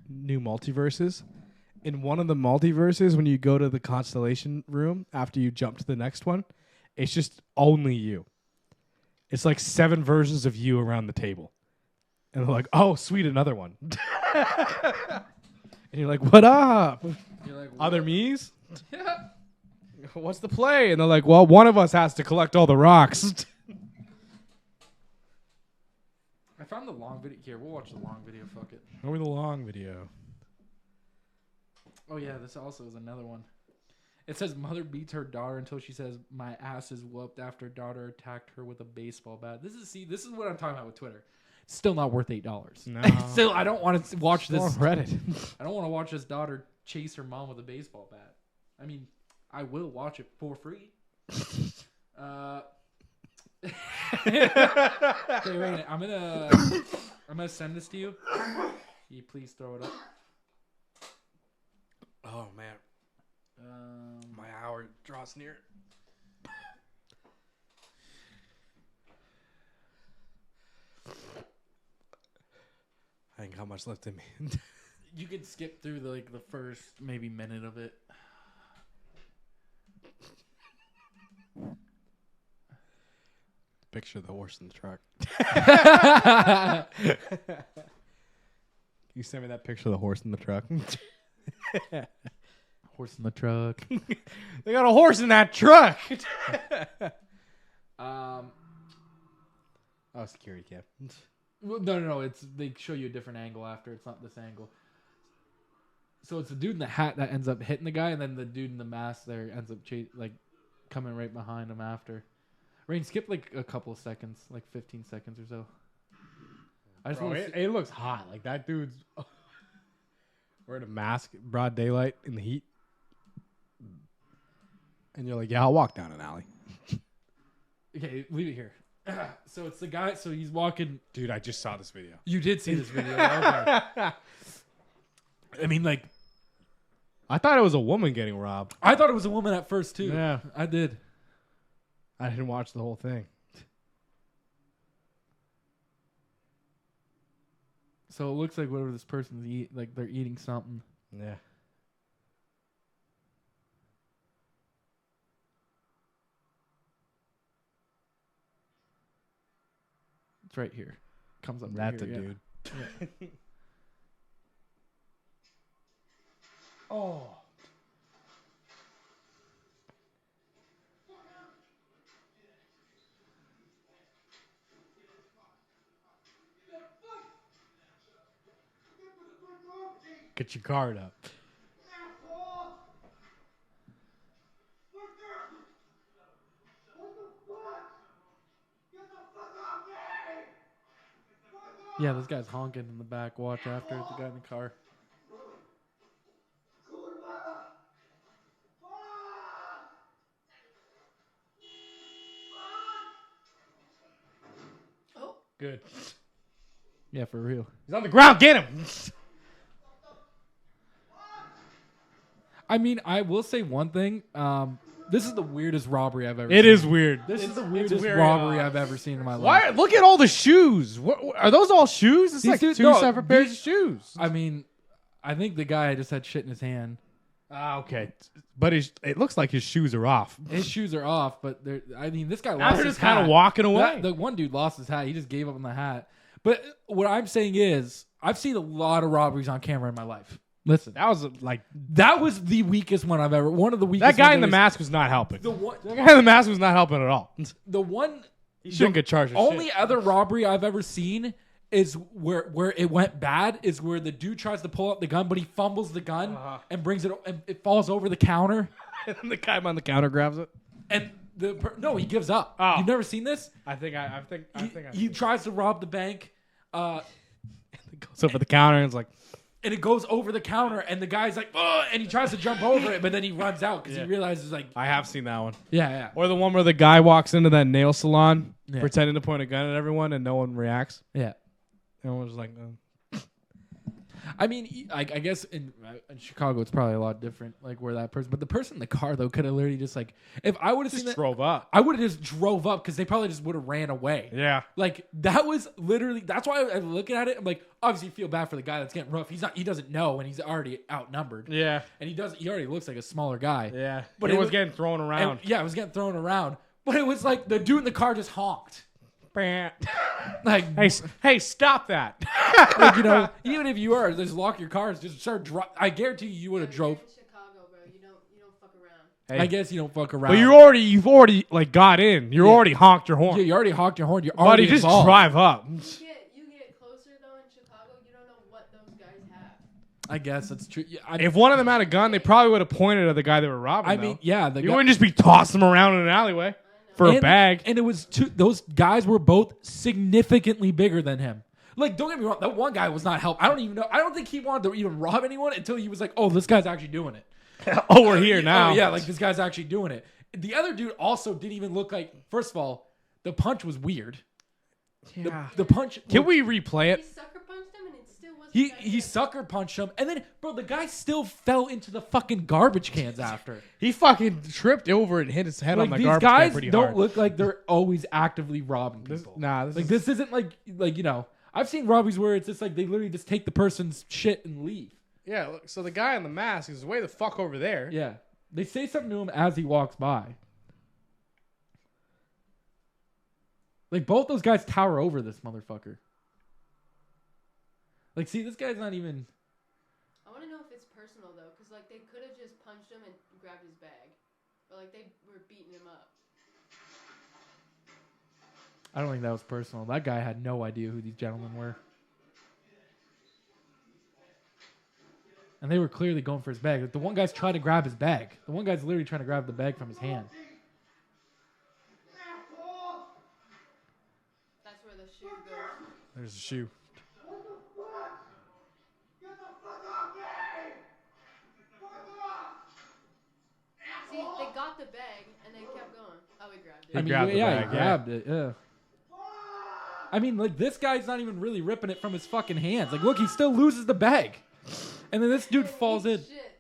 new multiverses. In one of the multiverses, when you go to the constellation room after you jump to the next one, it's just only you. It's like 7 versions of you around the table. And they're like, "Oh, sweet, another one." And you're like, "What up?" You're like, Other me's? What's the play? And they're like, "Well, one of us has to collect all the rocks." I found the long video. Here, we'll watch the long video. Fuck it. Show me the long video. Oh, yeah, this also is another one. It says, mother beats her daughter until she says, my ass is whooped after daughter attacked her with a baseball bat. This is what I'm talking about with Twitter. It's still not worth $8. No. Still, I don't want to watch this. On Reddit. I don't want to watch this daughter chase her mom with a baseball bat. I mean, I will watch it for free. Okay, wait. I'm gonna send this to you. Can you please throw it up? Oh man, my hour draws near. I think how much left in me. You could skip through the first maybe minute of it. Picture the horse in the truck. Can you send me that picture of the horse in the truck? Horse in the truck. They got a horse in that truck. Um, Oh, security cam. well, no. It's they show you a different angle after. It's not this angle. So it's the dude in the hat that ends up hitting the guy, and then the dude in the mask there ends up coming right behind him after. Rain, skip like a couple of seconds, like 15 seconds or so. I just Bro, want to. it looks hot. Like that dude's wearing a mask, broad daylight in the heat. And you're like, yeah, I'll walk down an alley. Okay, leave it here. So it's the guy. So he's walking. Dude, I just saw this video. You did see this video. Okay. I mean, like, I thought it was a woman getting robbed. I thought it was a woman at first too. Yeah. I did. I didn't watch the whole thing. So it looks like whatever this person's like they're eating something. Yeah. It's right here. Comes up. That's right a here, dude. Yeah. Oh. Get your card up. Yeah, this guy's honking in the back. Watch after the guy in the car. Oh, Good. Yeah, for real. He's on the ground. Get him. I mean, I will say one thing. This is the weirdest robbery I've ever seen. It is weird. This is the It's weirdest weird, robbery I've ever seen in my life. Why? Look at all the shoes. What, are those all shoes? It's These like dudes- two no, separate pairs of these- shoes. I mean, I think the guy just had shit in his hand. Ah, okay. But it looks like his shoes are off. His shoes are off, but I mean, this guy Now lost they're his just kind hat. of walking away. The one dude lost his hat. He just gave up on the hat. But what I'm saying is, I've seen a lot of robberies on camera in my life. Listen, That was like that was the weakest one I've ever. One of the that weakest. guy ones in the I've mask was not helping. The one, That guy in the mask was not helping at all. the one. He shouldn't get charged. Only other robbery I've ever seen is where it went bad is where the dude tries to pull out the gun, but he fumbles the gun and brings it, and it falls over the counter, And then the guy on the counter grabs it. and no, he gives up. Oh. You've never seen this? I think He tries to rob the bank, it goes over the counter and it's like, and it goes over the counter, and the guy's like, "Ugh," and he tries to jump over it, but then he runs out because he realizes like, I have seen that one. yeah. Or the one where the guy walks into that nail salon Yeah. pretending to point a gun at everyone and no one reacts. Yeah. Everyone's like, I mean, I guess in Chicago it's probably a lot different, like where that person. But the person in the car though could have literally just like, if I would have seen just that, drove up. I would have just drove up because they probably just would have ran away. Yeah. Like that was literally. That's why I look at it. I'm like, obviously, you feel bad for the guy that's getting rough. He doesn't know, and he's already outnumbered. Yeah. And he already looks like a smaller guy. Yeah. But But it it was was- getting thrown around. And, it was getting thrown around. But it was like the dude in the car just honked. Like, hey, stop that. like, you know, even if you are, just lock your cars, just start. I guarantee you would have drove. In Chicago, bro, you don't fuck around. I guess you don't fuck around. But you've already like got in. You already honked your horn. Yeah, you already honked your horn. You're Buddy, already just involved. drive up. You get closer though in Chicago, you don't know what those guys have. I guess that's true. Yeah, If one of them had a gun, they probably would have pointed at the guy they were robbing. I mean, yeah, the you guy, wouldn't just be tossing them around in an alleyway for a bag. And it was those guys were both significantly bigger than him. Like, don't get me wrong, that one guy was not help. I don't even know. I don't think he wanted to even rob anyone until he was like, "Oh, this guy's actually doing it." Oh, we're here now. Oh, yeah, like this guy's actually doing it. The other dude also didn't even look like. First of all, the punch was weird. Yeah. The punch. Can we replay He it? sucker punched him and it still wasn't. He sucker punched him, and then bro, the guy still fell into the fucking garbage cans after. He fucking tripped over and hit his head Like on the these garbage can guys pretty don't hard. look like they're always actively robbing people. This isn't like you know. I've seen robberies where it's just like they literally just take the person's shit and leave. Yeah, look, so the guy in the mask is way the fuck over there. Yeah, they say something to him as he walks by. Like both those guys tower over this motherfucker. Like, see, this guy's not even. I want to know if it's personal though, because like they could have just punched him and grabbed his bag, but like they were beating him up. I don't think that was personal. That guy had no idea who these gentlemen were. And they were clearly going for his bag. Like the one guy's trying to grab his bag. The one guy's literally trying to grab the bag from his hand. That's where the shoe goes. There's a shoe. See, they got the bag and they kept going. Oh, he grabbed it. He grabbed the bag, he grabbed it. Yeah. I mean, like this guy's not even really ripping it from his fucking hands. Like, look, he still loses the bag, and then this dude falls in, Shit.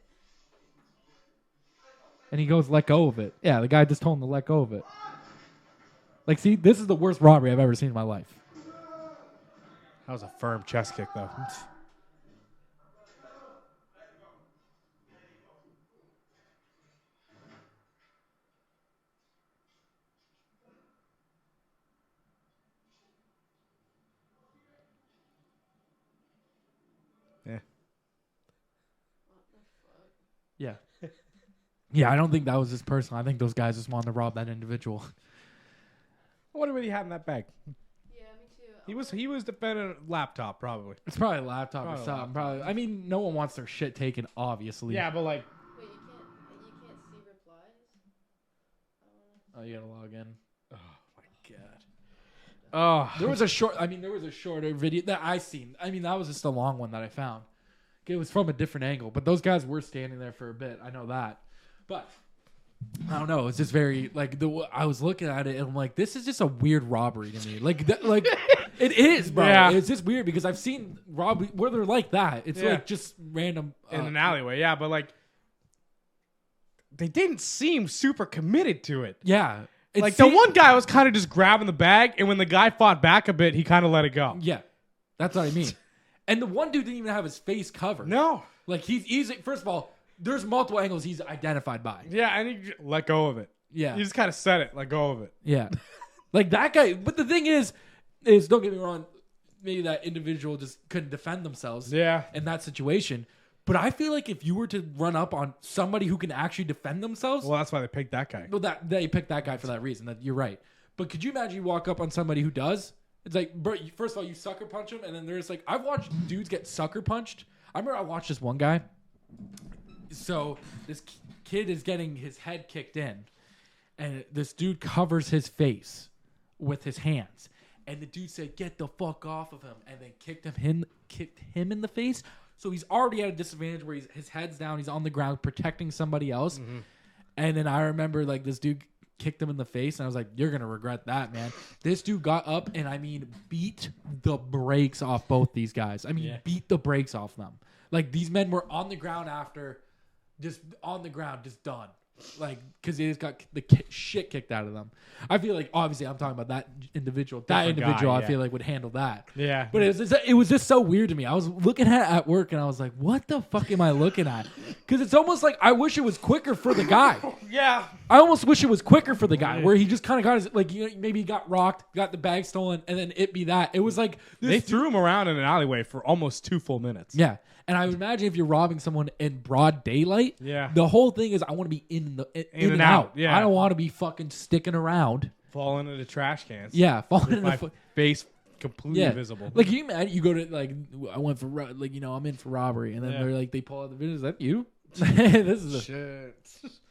and he goes, "Let go of it." Yeah, the guy just told him to let go of it. Like, see, this is the worst robbery I've ever seen in my life. That was a firm chest kick, though. Yeah. Yeah. Yeah, I don't think that was his person. I think those guys just wanted to rob that individual. I wonder what he had in that bag. Yeah, me too. He was defending a laptop, probably. It's probably a laptop Probably or a something. laptop. Probably. I mean, no one wants their shit taken, obviously. Yeah, but like, Wait, you can't see replies. Oh, you gotta log in. oh my god. Oh, There was a shorter video that I seen. I mean, that was just a long one that I found. It was from a different angle, but those guys were standing there for a bit. I know that, but I don't know. It's just very like I was looking at it and I'm like, this is just a weird robbery to me. Like, it is, bro. Yeah. It's just weird because I've seen robbery where they're like that. It's Yeah. like just random in an alleyway, yeah, but like, they didn't seem super committed to it. Yeah, Like the one guy was kind of just grabbing the bag, and when the guy fought back a bit, he kind of let it go. Yeah, that's what I mean. And the one dude didn't even have his face covered. No. Like he's easy. First of all, there's multiple angles he's identified by. Yeah, and you just let go of it. Yeah. You just kind of said it, let go of it. Yeah. Like that guy. But the thing is don't get me wrong, maybe that individual just couldn't defend themselves in that situation. But I feel like if you were to run up on somebody who can actually defend themselves. Well, that's why they picked that guy. Well, they picked that guy for that reason. That you're right. But could you imagine you walk up on somebody who does? It's like, bro, first of all, you sucker punch him. And then there's like, I've watched dudes get sucker punched. I remember I watched this one guy. So this kid is getting his head kicked in. And this dude covers his face with his hands. And the dude said, get the fuck off of him. And then kicked him in the face. So he's already at a disadvantage where his head's down. He's on the ground protecting somebody else. Mm-hmm. And then I remember like this dude kicked him in the face. And I was like, you're going to regret that, man. This dude got up and beat the brakes off both these guys. Beat the brakes off them. Like these men were on the ground after, just on the ground, just done. Like, because they just got the shit kicked out of them. I feel like, obviously, I'm talking about that individual. That individual, I feel like, would handle that. Yeah. But it was just so weird to me. I was looking at work, and I was like, what the fuck am I looking at? Because it's almost like I wish it was quicker for the guy. Yeah. I almost wish it was quicker for the guy, where he just kind of got his, like, maybe he got rocked, got the bag stolen, and then it be that. It was like... They threw him around in an alleyway for almost 2 full minutes. Yeah. And I would imagine if you're robbing someone in broad daylight, the whole thing is I want to be in and out. Yeah. I don't want to be fucking sticking around. Fall into the trash cans. Yeah, fall into my face completely visible. Like you imagine you go to like I went for like I'm in for robbery, and then they're like they pull out the video. Is that you? This is a shit.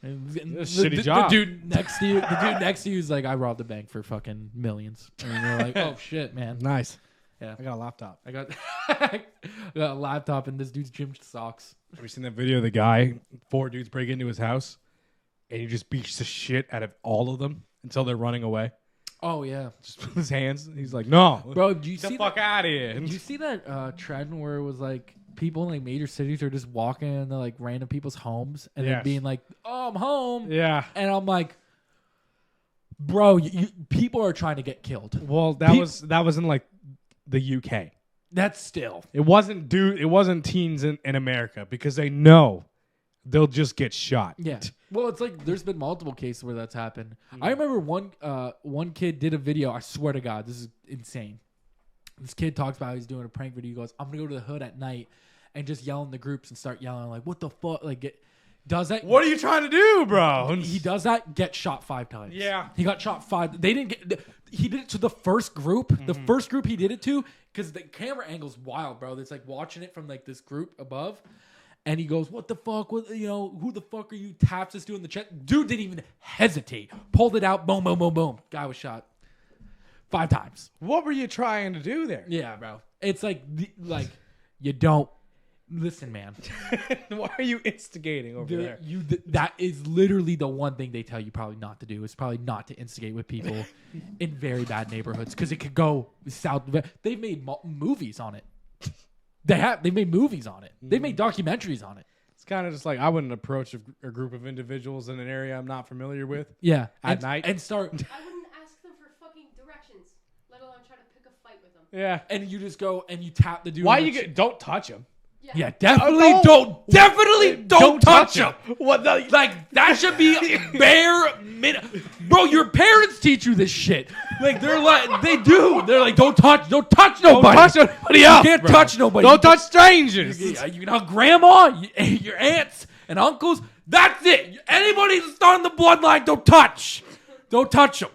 Shitty job. The dude next to you is like I robbed a bank for fucking millions, and you're like, oh shit, man. Nice. Yeah, I got a laptop. I got a laptop and this dude's gym socks. Have you seen that video of the guy? 4 dudes break into his house, and he just beats the shit out of all of them until they're running away. Oh yeah, just with his hands. He's like, "No, bro, do you get see the fuck out of here?" Did you see that trend where it was like people in like major cities are just walking into like random people's homes and then being like, "Oh, I'm home." Yeah, and I'm like, bro, people are trying to get killed. Well, that was in like the UK. That's still. It wasn't teens in America because they know they'll just get shot. Yeah. Well, it's like there's been multiple cases where that's happened. I remember one kid did a video. I swear to God, this is insane. This kid talks about how he's doing a prank video. He goes, "I'm gonna go to the hood at night and just yell in the groups and start yelling like, what the fuck?" Like, does that? What are you trying to do, bro? He does that. Get shot 5 times. Yeah. He got shot 5. They didn't get. He did it to the first group. Mm-hmm. The first group he did it to, because the camera angle's wild, bro. It's like watching it from like this group above, and he goes, "What the fuck? What, who the fuck are you?" Taps this dude in the chest. Dude didn't even hesitate. Pulled it out. Boom, boom, boom, boom. Guy was shot 5 times. What were you trying to do there? Yeah, bro. It's like you don't. Listen, man. Why are you instigating over there? That is literally the one thing they tell you probably not to do. Is probably not to instigate with people in very bad neighborhoods because it could go south. They've made movies on it. They've made movies on it. They've made documentaries on it. It's kind of just like I wouldn't approach a group of individuals in an area I'm not familiar with. Yeah, at night and start. I wouldn't ask them for fucking directions, let alone try to pick a fight with them. Yeah, and you just go and you tap the dude. Why don't touch him? Yeah, definitely don't touch him. What the? Like that should be bare minimum. Bro, your parents teach you this shit. Like they're like they do. They're like don't touch nobody. Don't touch anybody else. You can't touch nobody. Don't touch strangers. You know, grandma, your aunts and uncles. That's it. Anybody that's not in the bloodline, don't touch. Don't touch them.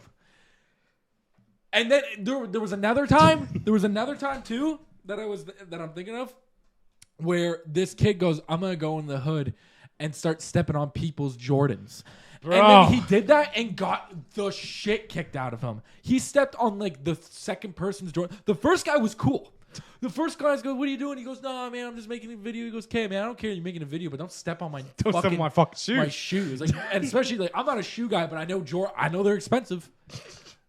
And then there was another time. There was another time too that I'm thinking of. Where this kid goes, I'm going to go in the hood and start stepping on people's Jordans. Bro. And then he did that and got the shit kicked out of him. He stepped on like the second person's Jordan. The first guy was cool. The first guy's going, "What are you doing?" He goes, "No, man, I'm just making a video." He goes, "Okay, man, I don't care you're making a video, but don't step on my fucking shoes." My shoes. Like, and especially like I'm not a shoe guy, but I know they're expensive.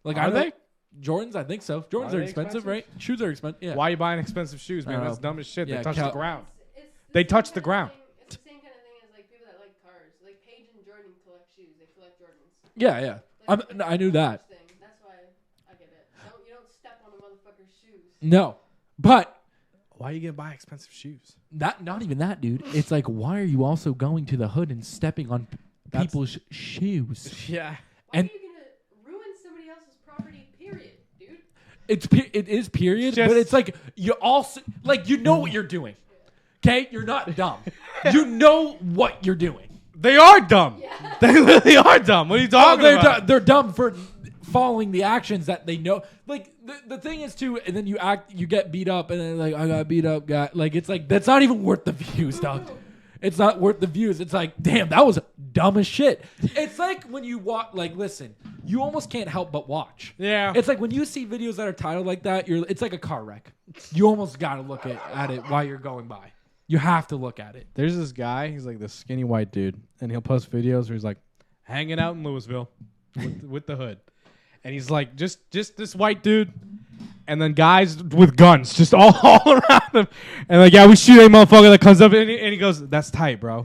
Like, are they? Jordans, I think so. Jordans are expensive, right? Shoes are expensive. Yeah. Why are you buying expensive shoes, man? That's dumb as shit. Yeah, they touch the ground. It's They touch the ground. It's the same kind of thing as like people that like cars. Like Paige and Jordan collect shoes. They collect Jordans. Yeah. Like, I knew that. Thing. That's why I get it. You don't step on a motherfucker's shoes. No, but why are you gonna buy expensive shoes? Not even that, dude. It's like, why are you also going to the hood and stepping on people's shoes? Yeah. Why And- are you gonna ruin somebody else's property? Period, dude. It is period, Just- but it's like you also like you know what you're doing. Okay, you're not dumb. You know what you're doing. They are dumb. Yeah. They literally are dumb. What are you talking about? They're dumb for following the actions that they know. Like the thing is too, and then you get beat up, and then like I got beat up, guy. Like it's like that's not even worth the views, dog. It's not worth the views. It's like, damn, that was dumb as shit. It's like when you watch, like, listen, you almost can't help but watch. Yeah. It's like when you see videos that are titled like that, it's like a car wreck. You almost got to look at it while you're going by. You have to look at it. There's this guy. He's like this skinny white dude, and he'll post videos where he's like hanging out in Louisville with the hood, and he's like just this white dude, and then guys with guns just all around him, and like, yeah, we shoot a motherfucker that comes up, and he goes, "That's tight, bro."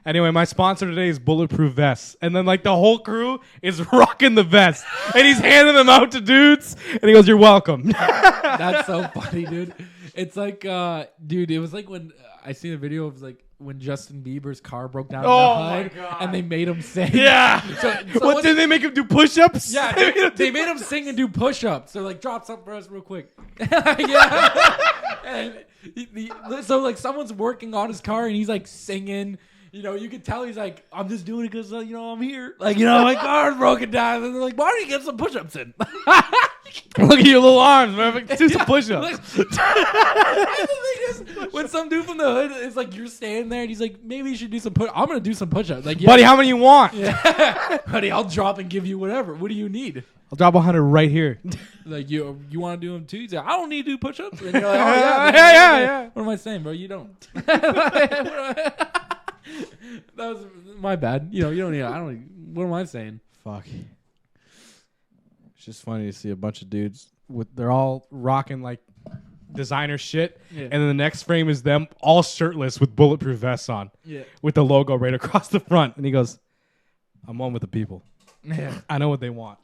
Anyway, my sponsor today is Bulletproof Vests, and then like the whole crew is rocking the vest, and he's handing them out to dudes, and he goes, "You're welcome." That's so funny, dude. It's like, dude, it was like when I seen a video of like when Justin Bieber's car broke down Oh in the my hood, God. and they made him sing. Yeah. So What did they make him do? Push-ups? Yeah, they made him sing and do push-ups. So like, drop something for us real quick. Yeah. And so like, someone's working on his car and he's like singing. You know, you can tell he's like, I'm just doing it because you know I'm here. Like, you know, my car's broken down. And they're like, why don't you get some push-ups in? Look at your little arms, man. Do some push-ups. And the thing is, when some dude from the hood is like, you're standing there and he's like, maybe you should do some I'm gonna do some push-ups. Like, yeah, Buddy, how many you want? yeah. Buddy, I'll drop and give you whatever. What do you need? I'll drop 100 right here. Like, you want to do them too? He's like, I don't need to do push-ups. And you're like, oh yeah, man, Yeah. What am I saying, bro? You don't. That was my bad. You know, you don't need. I don't. What am I saying? Fuck. It's just funny to see a bunch of dudes they're all rocking like designer shit, Yeah. and then the next frame is them all shirtless with bulletproof vests on, Yeah. with the logo right across the front, and he goes, "I'm one with the people. Yeah. I know what they want."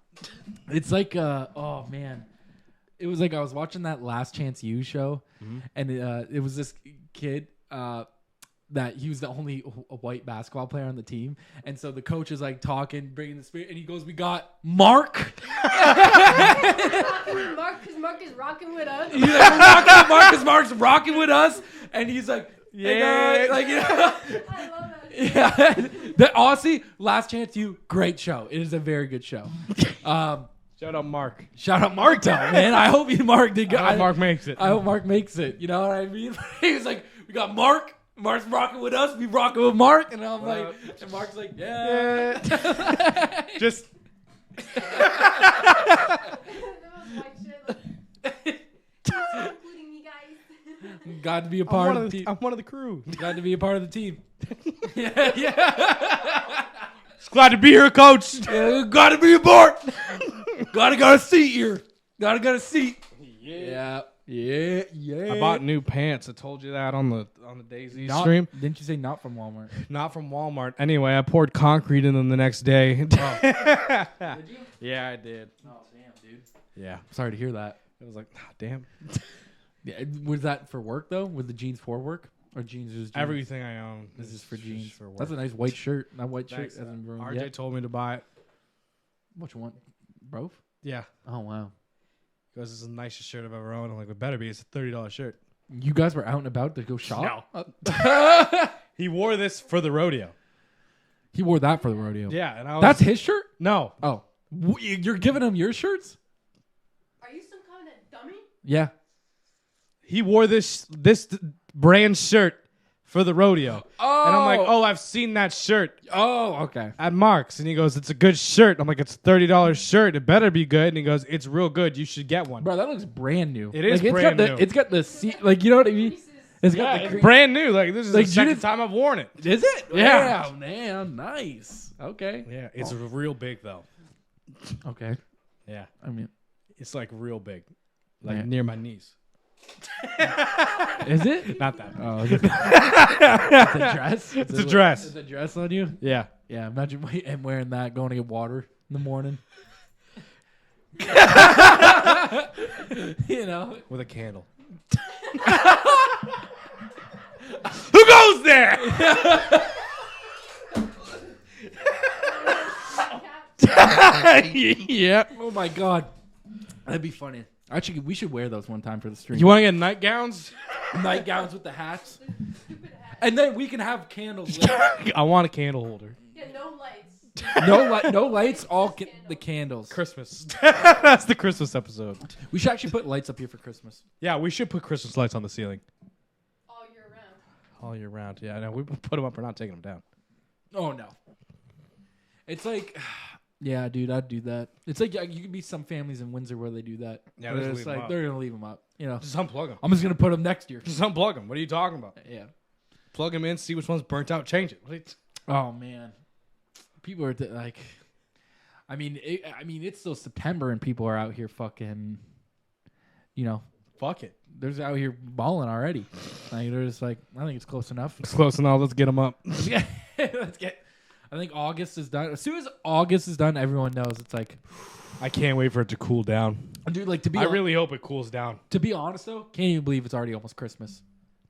It's like, oh man, it was like I was watching that Last Chance U show, and it was this kid. That he was the only white basketball player on the team. And so the coach is like talking, bringing the spirit, and he goes, we got Mark. Rocking with Mark, because Mark is rocking with us. He's like, we're rocking with Mark because Mark's rocking with us. And he's like, Yeah. hey, like, you know. I love that. Yeah. The Aussie, Last Chance U, great show. It is a very good show. Shout out Mark. Shout out Mark, though, man. I hope Mark did good. I hope Mark makes it. I hope Mark makes it. You know what I mean? He was like, we got Mark. Mark's rocking with us. We rocking with Mark. And I'm like, and Mark's like, yeah. Just That was white shit. Like, including me, guys. Got to be a part of the team. I'm one of the crew. Got to be a part of the team. Yeah. Just glad to be here, coach. Yeah, got to be a part. Got a seat here. Got a seat. Yeah. I bought new pants. I told you that on the Daisy Not- stream. Didn't you say not from Walmart? Not from Walmart. Anyway, I poured concrete in them the next day. Did you? Yeah, I did. Oh, damn, dude. Yeah. Sorry to hear that. It was like, damn. Yeah, was that for work, though? Were the jeans for work? Or jeans just jeans? Everything I own. This is for just jeans. for work. That's a nice white shirt. That white Thanks, shirt hasn't ruined RJ yet. told me to buy it. What you want? Bro? Yeah. Oh, wow. Because this is the nicest shirt I've ever owned. I'm like, it better be. It's a $30 shirt. You guys were out and about to go shop? No. He wore this for the rodeo. He wore that for the rodeo. Yeah. And I was, That's his shirt? No. Oh. You're giving him your shirts? Are you some kind of dummy? Yeah. He wore this brand shirt for the rodeo. Oh. And I'm like, oh, I've seen that shirt Oh, okay. at Mark's. And he goes, it's a good shirt. I'm like, it's a $30 shirt. It better be good. And he goes, it's real good. You should get one. Bro, that looks brand new. It is like, brand new. new. It's got the seat. Like, you know what I mean? Reese's. It's Yeah, got the it's brand new. Like, this is Like, the you second didn't- time I've worn it. Is it? Yeah. Wow, man. Nice. Okay. Yeah, it's real big, though. Okay. Yeah. I mean, It's like real big. Like Yeah. near my knees. is it? Not that big. Oh, it's a dress. It's a dress. It's a dress on you. Yeah. Yeah, imagine and wearing that, going to get water in the morning. You know, With a candle. Who goes there? Yeah. Oh my god, that'd be funny. Actually, we should wear those one time for the stream. You want to get nightgowns? Nightgowns with the hats, and then we can have candles lit. I want a candle holder. Yeah, no lights. No lights. The candles. Christmas. That's the Christmas episode. We should actually put lights up here for Christmas. Yeah, we should put Christmas lights on the ceiling All year round. all year round. Yeah, no, we put them up. We're not taking them down. Oh no. It's like, yeah, dude, I'd do that. It's like you can be some families in Windsor where they do that. Yeah, Where they just it's leave 'em like up. they're gonna leave them up. You know, Just unplug them. I'm just gonna put them next year. Just unplug them. What are you talking about? Yeah. Plug them in, see which one's burnt out, change it. What are you Oh man, people are like, I mean, it's still September and people are out here fucking, you know, Fuck it. there's out here balling already. Like they're just like, I think it's close enough. It's close enough. Let's get them up. Yeah, let's get. I think August is done. As soon as August is done, everyone knows it's like, I can't wait for it to cool down. dude. Like I really hope it cools down. to be honest though, can't even believe it's already almost Christmas.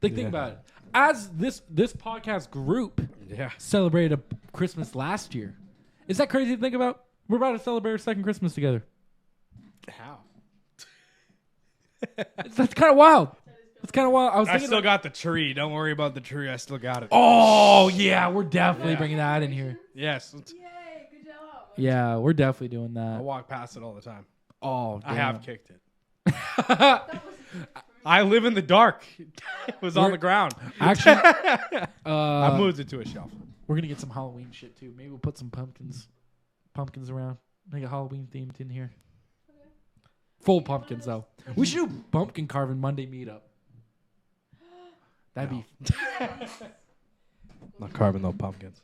Like think Yeah. about it. As this podcast group Yeah. celebrated a Christmas last year, is that crazy to think about? We're about to celebrate our second Christmas together. How? That's kind of wild. It's kind of wild. I was I thinking. still got the tree. Don't worry about the tree. I still got it. Oh yeah, we're definitely bringing that in here. Yes. Yay, good job. Yeah, we're definitely doing I that. walk past it all the time. Oh, I damn. have kicked it. That was a gift for me. I live in the dark. It was on the ground. Actually, I moved it to a shelf. we're gonna get some Halloween shit too. Maybe we'll put some pumpkins around. Make a Halloween themed in here. Full pumpkins though. We should do pumpkin carving Monday meetup. That'd be Not carving no pumpkins.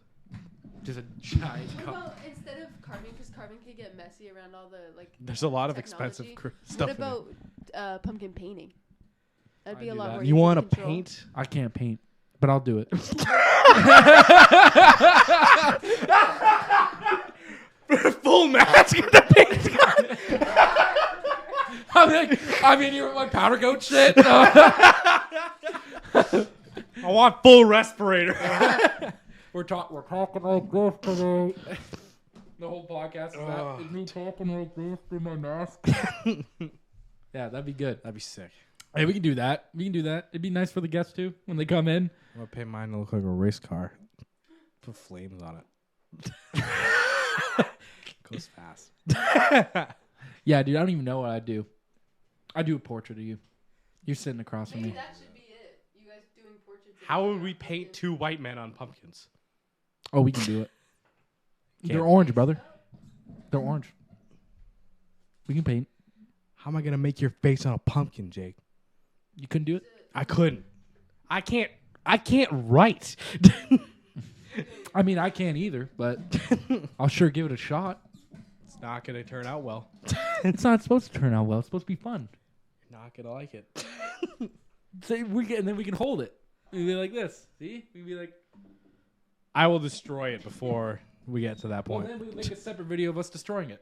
just a giant What cup. about instead of carving, because carving can get messy around all the like. There's a lot of technology. expensive stuff. What about pumpkin painting? That'd be I'd a do lot that. more. You easy want to to control. paint? I can't paint, but I'll do it. Full mask and the paint. I'm in here with my powder coat shit. I want full respirator. We're talking like this today. The whole podcast is that is me talking like this through my mask. Yeah, that'd be good. That'd be sick. Hey, we can do that. It'd be nice for the guests too when they come in. I'm gonna paint mine to look like a race car. Put flames on it. Goes fast. Yeah, dude, I don't even know what I'd do. I'd do a portrait of you. You're sitting across from Maybe me. that should be it. You guys doing portraits. of How each would other we on paint pumpkins. two white men on pumpkins? Oh, we can do it. They're Can't. orange, brother. They're orange. We can paint. How am I gonna make your face on a pumpkin, Jake? You couldn't do it? I couldn't. I can't write. I mean, I can't either, but I'll sure give it a shot. It's not gonna turn out well. It's not supposed to turn out well. It's supposed to be fun. You're not gonna like it. So and then we can hold it. We'd be like this. See? We'd be like, I will destroy it before we get to that well, point. then we make a separate video of us destroying it.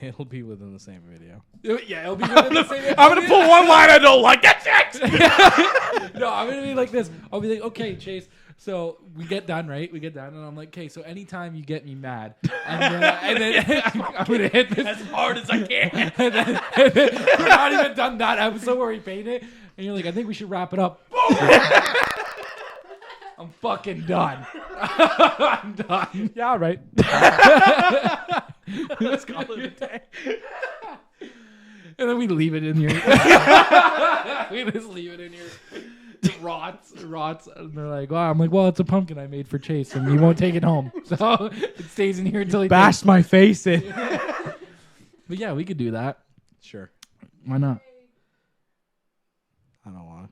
It'll be within the same video. Yeah, it'll be within the same. I'm gonna pull one line I don't like. That's it. No, I'm gonna be like this. I'll be like, okay, Chase. So we get done, right? We get done, and I'm like, okay. So anytime you get me mad, and then I'm gonna hit this As hard as I can. and then we're not even done that episode where we paint it, and you're like, I think we should wrap it up. I'm fucking done. I'm done. Yeah, right. Let's call it a day. And then we leave it in here. We just leave it in here. It rots. And they're like, wow. I'm like, well, it's a pumpkin I made for Chase, and he won't take it home. So it stays in here until he Bashed my face in. But yeah, we could do that. Sure. Why not? I don't want it.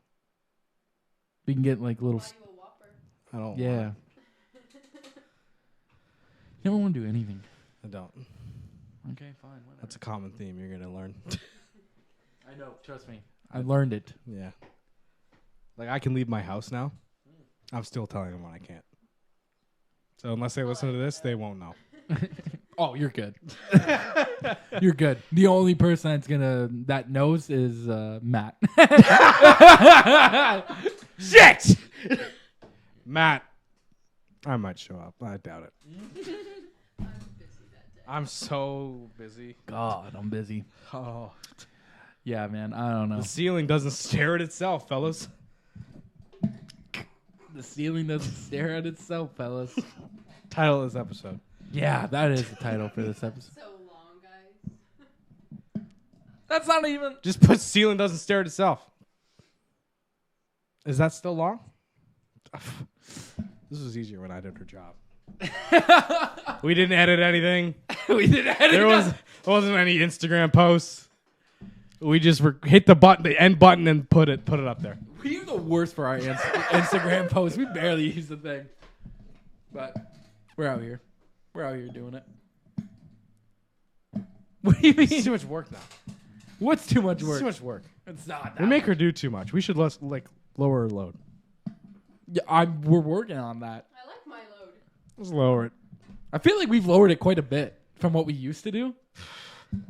We can get like little. Buy you a Whopper. I don't. Yeah. Want You don't want to do anything. it. I don't. Okay, fine. Whatever. That's a common theme you're gonna learn. I know. Trust me. I learned it. Yeah. Like I can leave my house now. I'm still telling them when I can't. So unless they listen to this, they won't know. Oh, you're good. You're good. The only person that knows is Matt. Shit! Matt. I might show up. I doubt it. I'm busy that day. I'm so busy. God, I'm busy. Oh. Yeah, man. I don't know. The ceiling doesn't stare at itself, fellas. The ceiling doesn't stare at itself, fellas. Title of this episode. Yeah, that is the title for this episode. So long, guys. That's not even. Just put ceiling doesn't stare at itself. Is that still long? This was easier when I did her job. We didn't edit anything. We didn't edit. There wasn't any Instagram posts. We just hit the end button, and put it up there. We're the worst for our Instagram posts. We barely use the thing. But we're out here. We're out here doing it. What do you It's mean? too much work now. What's too much It's work? too much work. It's not. We make her do too much. We should lower her load. Yeah, we're working on that. I like my load. Let's lower it. I feel like we've lowered it quite a bit from what we used to do.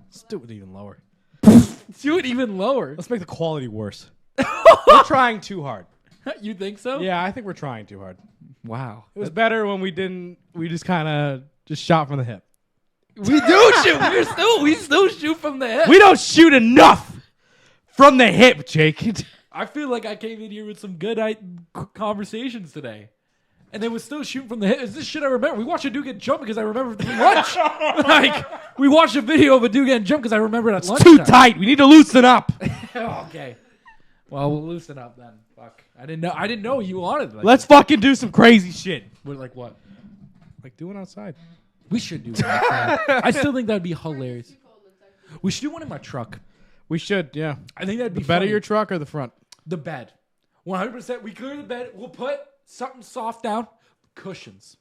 Let's do it even lower. Let's do it even lower. Let's make the quality worse. We're trying too hard. You think so? Yeah, I think we're trying too hard. Wow. It was better when we didn't. We just kind of just shot from the hip. We do shoot. We still shoot from the hip. We don't shoot enough from the hip, Jake. I feel like I came in here with some good conversations today. And they was still shooting from the hip. Is this shit I remember? We watched a dude get jumped because I remember lunch. We watched a video of a dude getting jumped because I remember at lunch. Too tight. We need to loosen up. Okay. Well, we'll loosen up then. Fuck. I didn't know you wanted. Let's fucking do some crazy shit. We're like what? Like doing outside. We should do that. I still think that'd be hilarious. We should do one in my truck. We should, yeah. I think that'd be The bed of funny. your truck or the front? The bed. 100%. We clear the bed. We'll put something soft down. Cushions.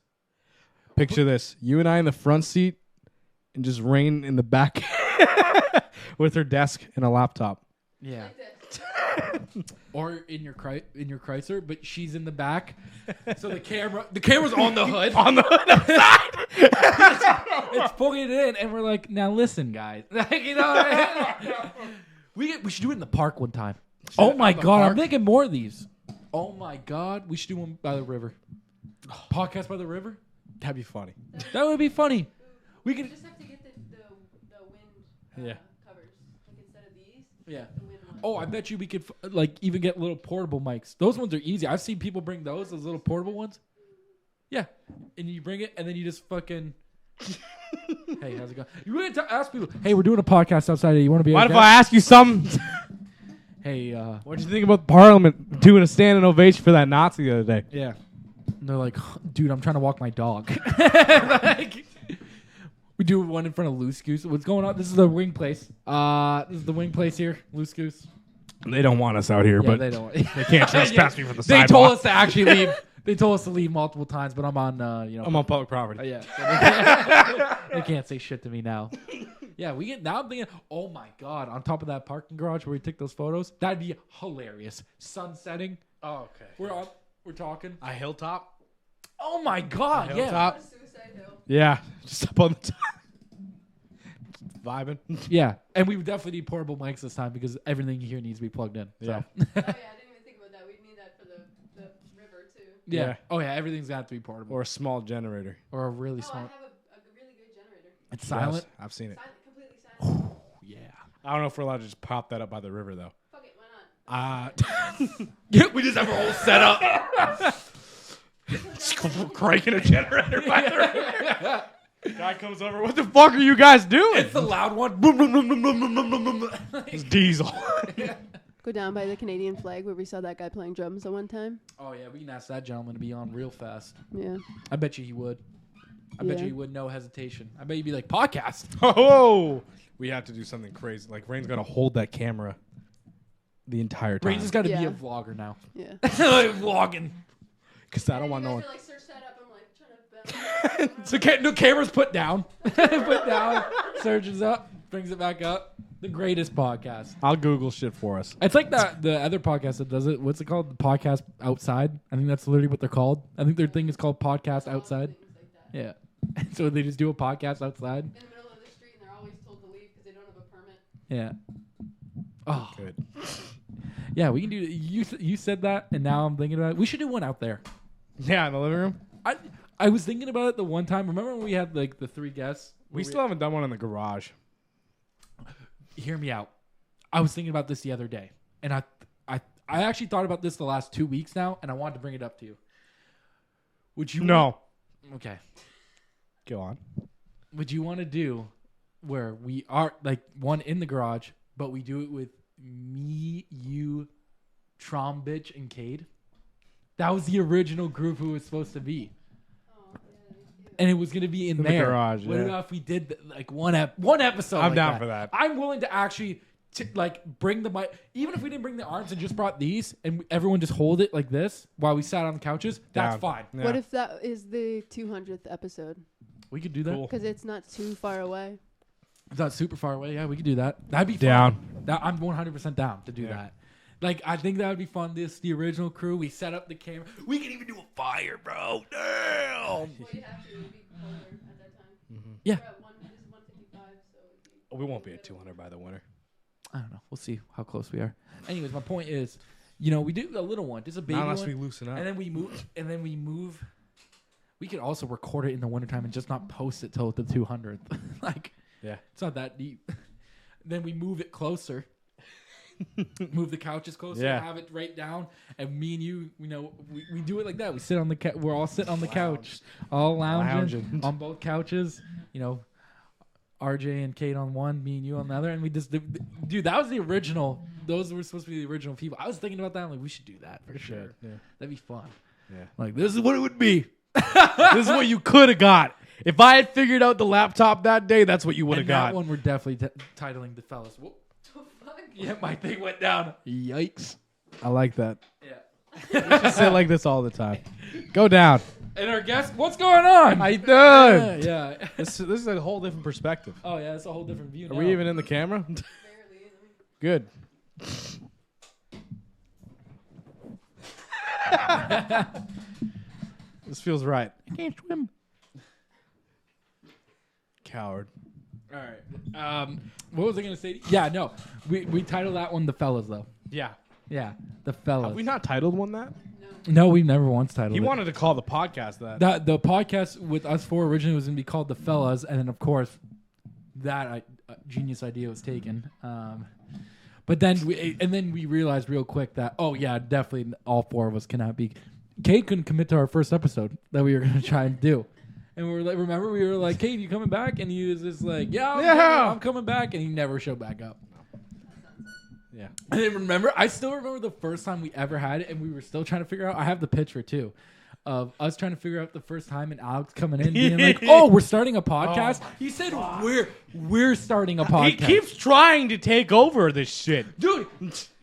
Picture this. You and I in the front seat and just Rain in the back with her desk and a laptop. Yeah. Like this. Or in your Chrysler, but she's in the back. So the camera's on the hood. On the hood outside. It's pulling it in, and we're like, now listen, guys. You know what I mean? We should do it in the park one time. Oh my god, I'm thinking more of these. Oh my god, we should do one by the river. Podcast by the river? That'd be funny. That would be funny. We We could. just have to get the wind Yeah. covers. Like instead of these, Yeah. the wind ones. Oh, I bet you we could even get little portable mics. Those ones are easy. I've seen people bring those little portable ones. Yeah, and you bring it, and then you just fucking. Hey, how's it going? You really ask people. Hey, we're doing a podcast outside. You want to be? Mind if I ask you something? Hey, What'd you think about Parliament doing a standing ovation for that Nazi the other day? yeah. And they're like, dude, I'm trying to walk my dog. Like, we do one in front of Loose Goose. What's going on? This is the wing place. This is the wing place here, Loose Goose. They don't want us out here, Yeah, but they don't. they can't trespass me from the They sidewalk. told us to actually leave. They told us to leave multiple times, but I'm on, I'm on public property. yeah. So they can't say shit to me now. Yeah, now I'm thinking, oh my god, on top of that parking garage where we took those photos, that'd be hilarious. Sun setting. Oh, okay. We're talking. A hilltop? Oh my god, yeah. Hilltop? Suicide Hill. Yeah. Just up on the top. Vibing. Yeah, and we would definitely need portable mics this time because everything here needs to be plugged in. So. Yeah. Oh yeah, I didn't even think about that. We'd need that for the river too. Yeah. Yeah. Oh yeah, everything's got to be portable Or a small generator. or a really Oh, I small. have a really good generator. It's silent. Yes, I've seen it. Silent, completely silent. Yeah. I don't know if we're allowed to just pop that up by the river, though. Fuck it, why not? Yeah, we just have our whole setup. Cranking a generator by the river. Guy comes over. What the fuck are you guys doing? It's the loud one. Boom, boom, boom, boom, boom, boom, boom, boom, boom. It's diesel. Go down by the Canadian flag where we saw that guy playing drums at one time. Oh yeah, we can ask that gentleman to be on real fast. Yeah. I bet you he would. I bet Yeah. you he would, no hesitation. I bet you'd be like, podcast. Oh, we have to do something crazy. Like Rain's gonna hold that camera the entire time. Ray's just got to be Yeah. a vlogger now. Yeah. Like vlogging. Because I don't want no one. Like search that up. I'm like trying to bounce. So no camera's put down. Put down. Searches up. Brings it back up. The greatest podcast. I'll Google shit for us. It's like the other podcast that does it. What's it called? The podcast outside. I think that's literally what they're called. I think their thing is called podcast outside. Things like that. Yeah. And so they just do a podcast outside. In the middle of the street, and they're always told to leave because they don't have a permit. Yeah. Oh, Good. yeah. We can do. You said that, and now I'm thinking about it. We should do one out there. Yeah, in the living room. I was thinking about it the one time. Remember when we had like the 3 guests? We still haven't done one in the garage. Hear me out. I was thinking about this the other day, and I actually thought about this the last 2 weeks now, and I wanted to bring it up to you. Would you? No. Okay. Go on. Would you want to do where we are like one in the garage, but we do it with me, you, Trom, bitch, and Cade? That was the original group who was supposed to be. And it was going to be in the there. garage. What Yeah. if we did like one episode? I'm like down for that. I'm willing to actually bring the mic. Even if we didn't bring the arms and just brought these, and everyone just hold it like this while we sat on the couches. That's Down. fine. Yeah. What if that is the 200th episode? We could do that. Cool. Because it's not too far away. It's not super far away. Yeah, we could do that. That'd be fun. Down. I'm 100% down to do that. Like, I think that would be fun. The original crew. We set up the camera. We can even do a fire, bro. Damn. Well, you have to. It would be colder at that time. Yeah. We're at this is 155, so it'd be We won't be at 200 by the winter. I don't know. We'll see how close we are. Anyways, my point is, we do a little one. Just a baby Not unless one. we loosen up. And then we move. We could also record it in the wintertime and just not post it till the 200th. Like, Yeah. it's not that deep. Then we move it closer. Move the couches closer. Yeah. Have it right down. And me and you, we do it like that. We sit on the we're all sitting on the couch, all lounging on both couches. RJ and Kate on one, me and you on the other, and we just dude. That was the original. Those were supposed to be the original people. I was thinking about that. I'm like, we should do that for sure. Yeah. That'd be fun. Yeah. Like, this is what it would be. This is what you could have got. If I had figured out the laptop that day, that's what you would have And got. that one we're definitely titling the fellas. Whoa. Yeah, my thing went down. Yikes. I like that. Yeah. I sit like this all the time. Go down. And our guest, what's going on? How you doing? Yeah. This is a whole different perspective. Oh yeah, it's a whole different view. Are we even in the camera? barely. Good. This feels right. I can't swim. Coward. All right. What was I gonna say? Yeah, no. We titled that one "The Fellas," though. Yeah. Yeah, the fellas. Have we not titled one that? No, we've never once titled He it. wanted to call the podcast that. The podcast with us four originally was gonna be called "The Fellas," and then of course that genius idea was taken. But then we realized real quick that definitely all four of us cannot be. Kate couldn't commit to our first episode that we were gonna try and do. And we were like, remember, we were like, Kate, you coming back? And he was just like, I'm coming back. And he never showed back up. Yeah. And then I still remember the first time we ever had it, and we were still trying to figure out. I have the picture too, of us trying to figure out the first time, and Alex coming in being like, "Oh, we're starting a podcast." He said, "We're starting a podcast." He keeps trying to take over this shit. Dude.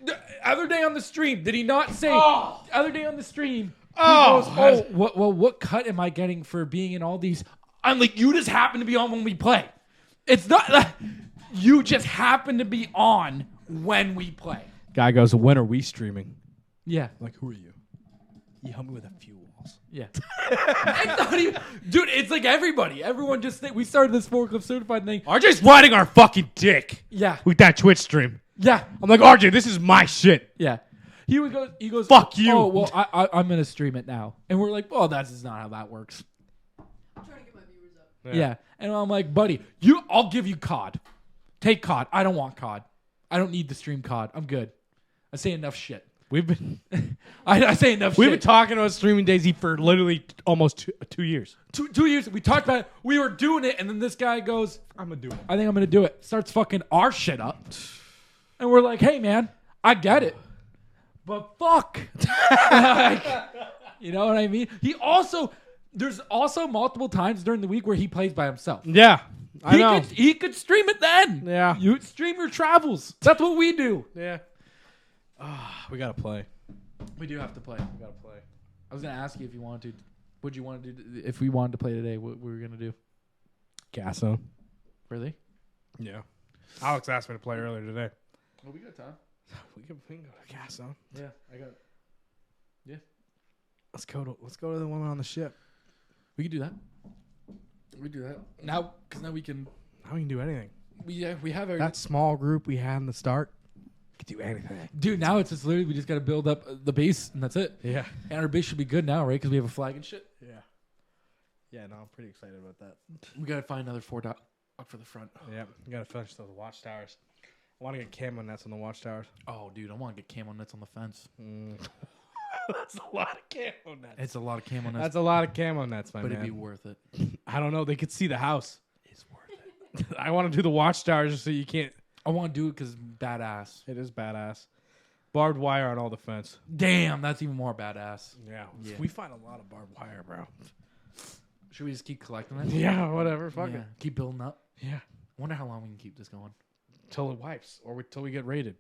The other day on the stream, did he not say? Other day on the stream, he Oh. goes, what cut am I getting for being in all these? I'm like, you just happen to be on when we play. It's not. You just happen to be on when we play. Guy goes, when are we streaming? Yeah. I'm like, who are you? You help me with a few walls. Yeah. It's not even, dude, it's like everybody. Everyone just think we started this Forklift Certified thing. RJ's riding our fucking dick. Yeah. With that Twitch stream. Yeah. I'm like, RJ, this is my shit. Yeah. He goes, fuck you. Oh, well, I'm going to stream it now. And we're like, well, that's just not how that works. I'm trying to get my viewers up. Yeah. And I'm like, buddy, I'll give you COD. Take COD. I don't want COD. I don't need the stream COD. I'm good. I say enough shit. We've been I say enough we've shit. been talking about streaming Daisy for literally almost 2 years. 2 years. We talked about it. We were doing it. And then this guy goes, I'm gonna do it. I think I'm going to do it. Starts fucking our shit up. And we're like, hey, man, I get it. But fuck. Like, you know what I mean? There's also multiple times during the week where he plays by himself. Yeah. I know. He could stream it then. Yeah. You stream your travels. That's what we do. Yeah. We gotta play. We do have to play. We gotta play. I was gonna ask you if you wanted to. Would you want to do if we wanted to play today? What we were gonna do? Gasso. Really? Yeah. Alex asked me to play earlier today. Well, we got time. We can go to Gasso. Yeah, I got. Yeah, Let's go to the woman on the ship. we could do that. We do that now because now we can. Now we can do anything. We have our That small group we had in the start could do anything. dude. Now it's just literally we just got to build up the base and that's it. Yeah. And our base should be good now, right? Because we have a flag and shit. Yeah. Yeah, no, I'm pretty excited about that. We gotta find another 4 dot up for the front. Yeah, we gotta finish those watchtowers. I want to get camo nets on the watchtowers. Oh, dude, I want to get camo nets on the fence. That's a lot of camo nets. It's a lot of camo nets, That's a lot of camo nets, my but man. it'd be worth it. I don't know. They could see the house. It's worth it. I want to do the watchtowers just so you can't. I want to do it because badass. It is badass. Barbed wire on all the fence. Damn, that's even more badass. Yeah. Yeah. We find a lot of barbed wire, bro. Should we just keep collecting it? Yeah, whatever. Fuck Yeah. it. Keep building up. Yeah. Wonder how long we can keep this going. Till it wipes or till we get raided.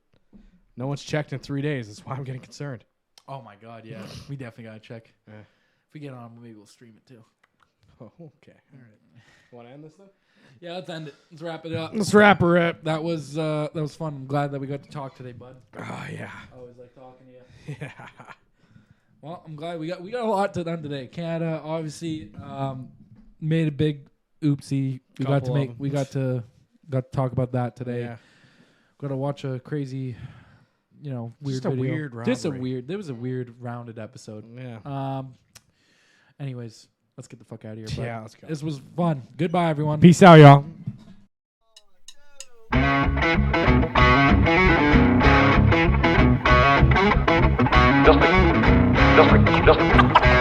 No one's checked in 3 days. That's why I'm getting concerned. Oh my god, yeah. We definitely gotta check. Yeah. If we get on, maybe we'll stream it too. Oh, okay. All right. Want to end this though? Yeah, let's end it. Let's wrap it up. Let's wrap her up. That was fun. I'm glad that we got to talk today, bud. Oh yeah. I always like talking to you. Yeah. Well, I'm glad we got a lot to done today. Canada obviously made a big oopsie. We got to talk about that today. Yeah. Got to watch a crazy, weird Just a video. weird There was a weird rounded episode. Yeah. Anyways, let's get the fuck out of here. Bud. Yeah, let's go. This was fun. Goodbye, everyone. Peace out, y'all.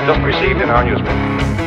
Just received in our newspaper.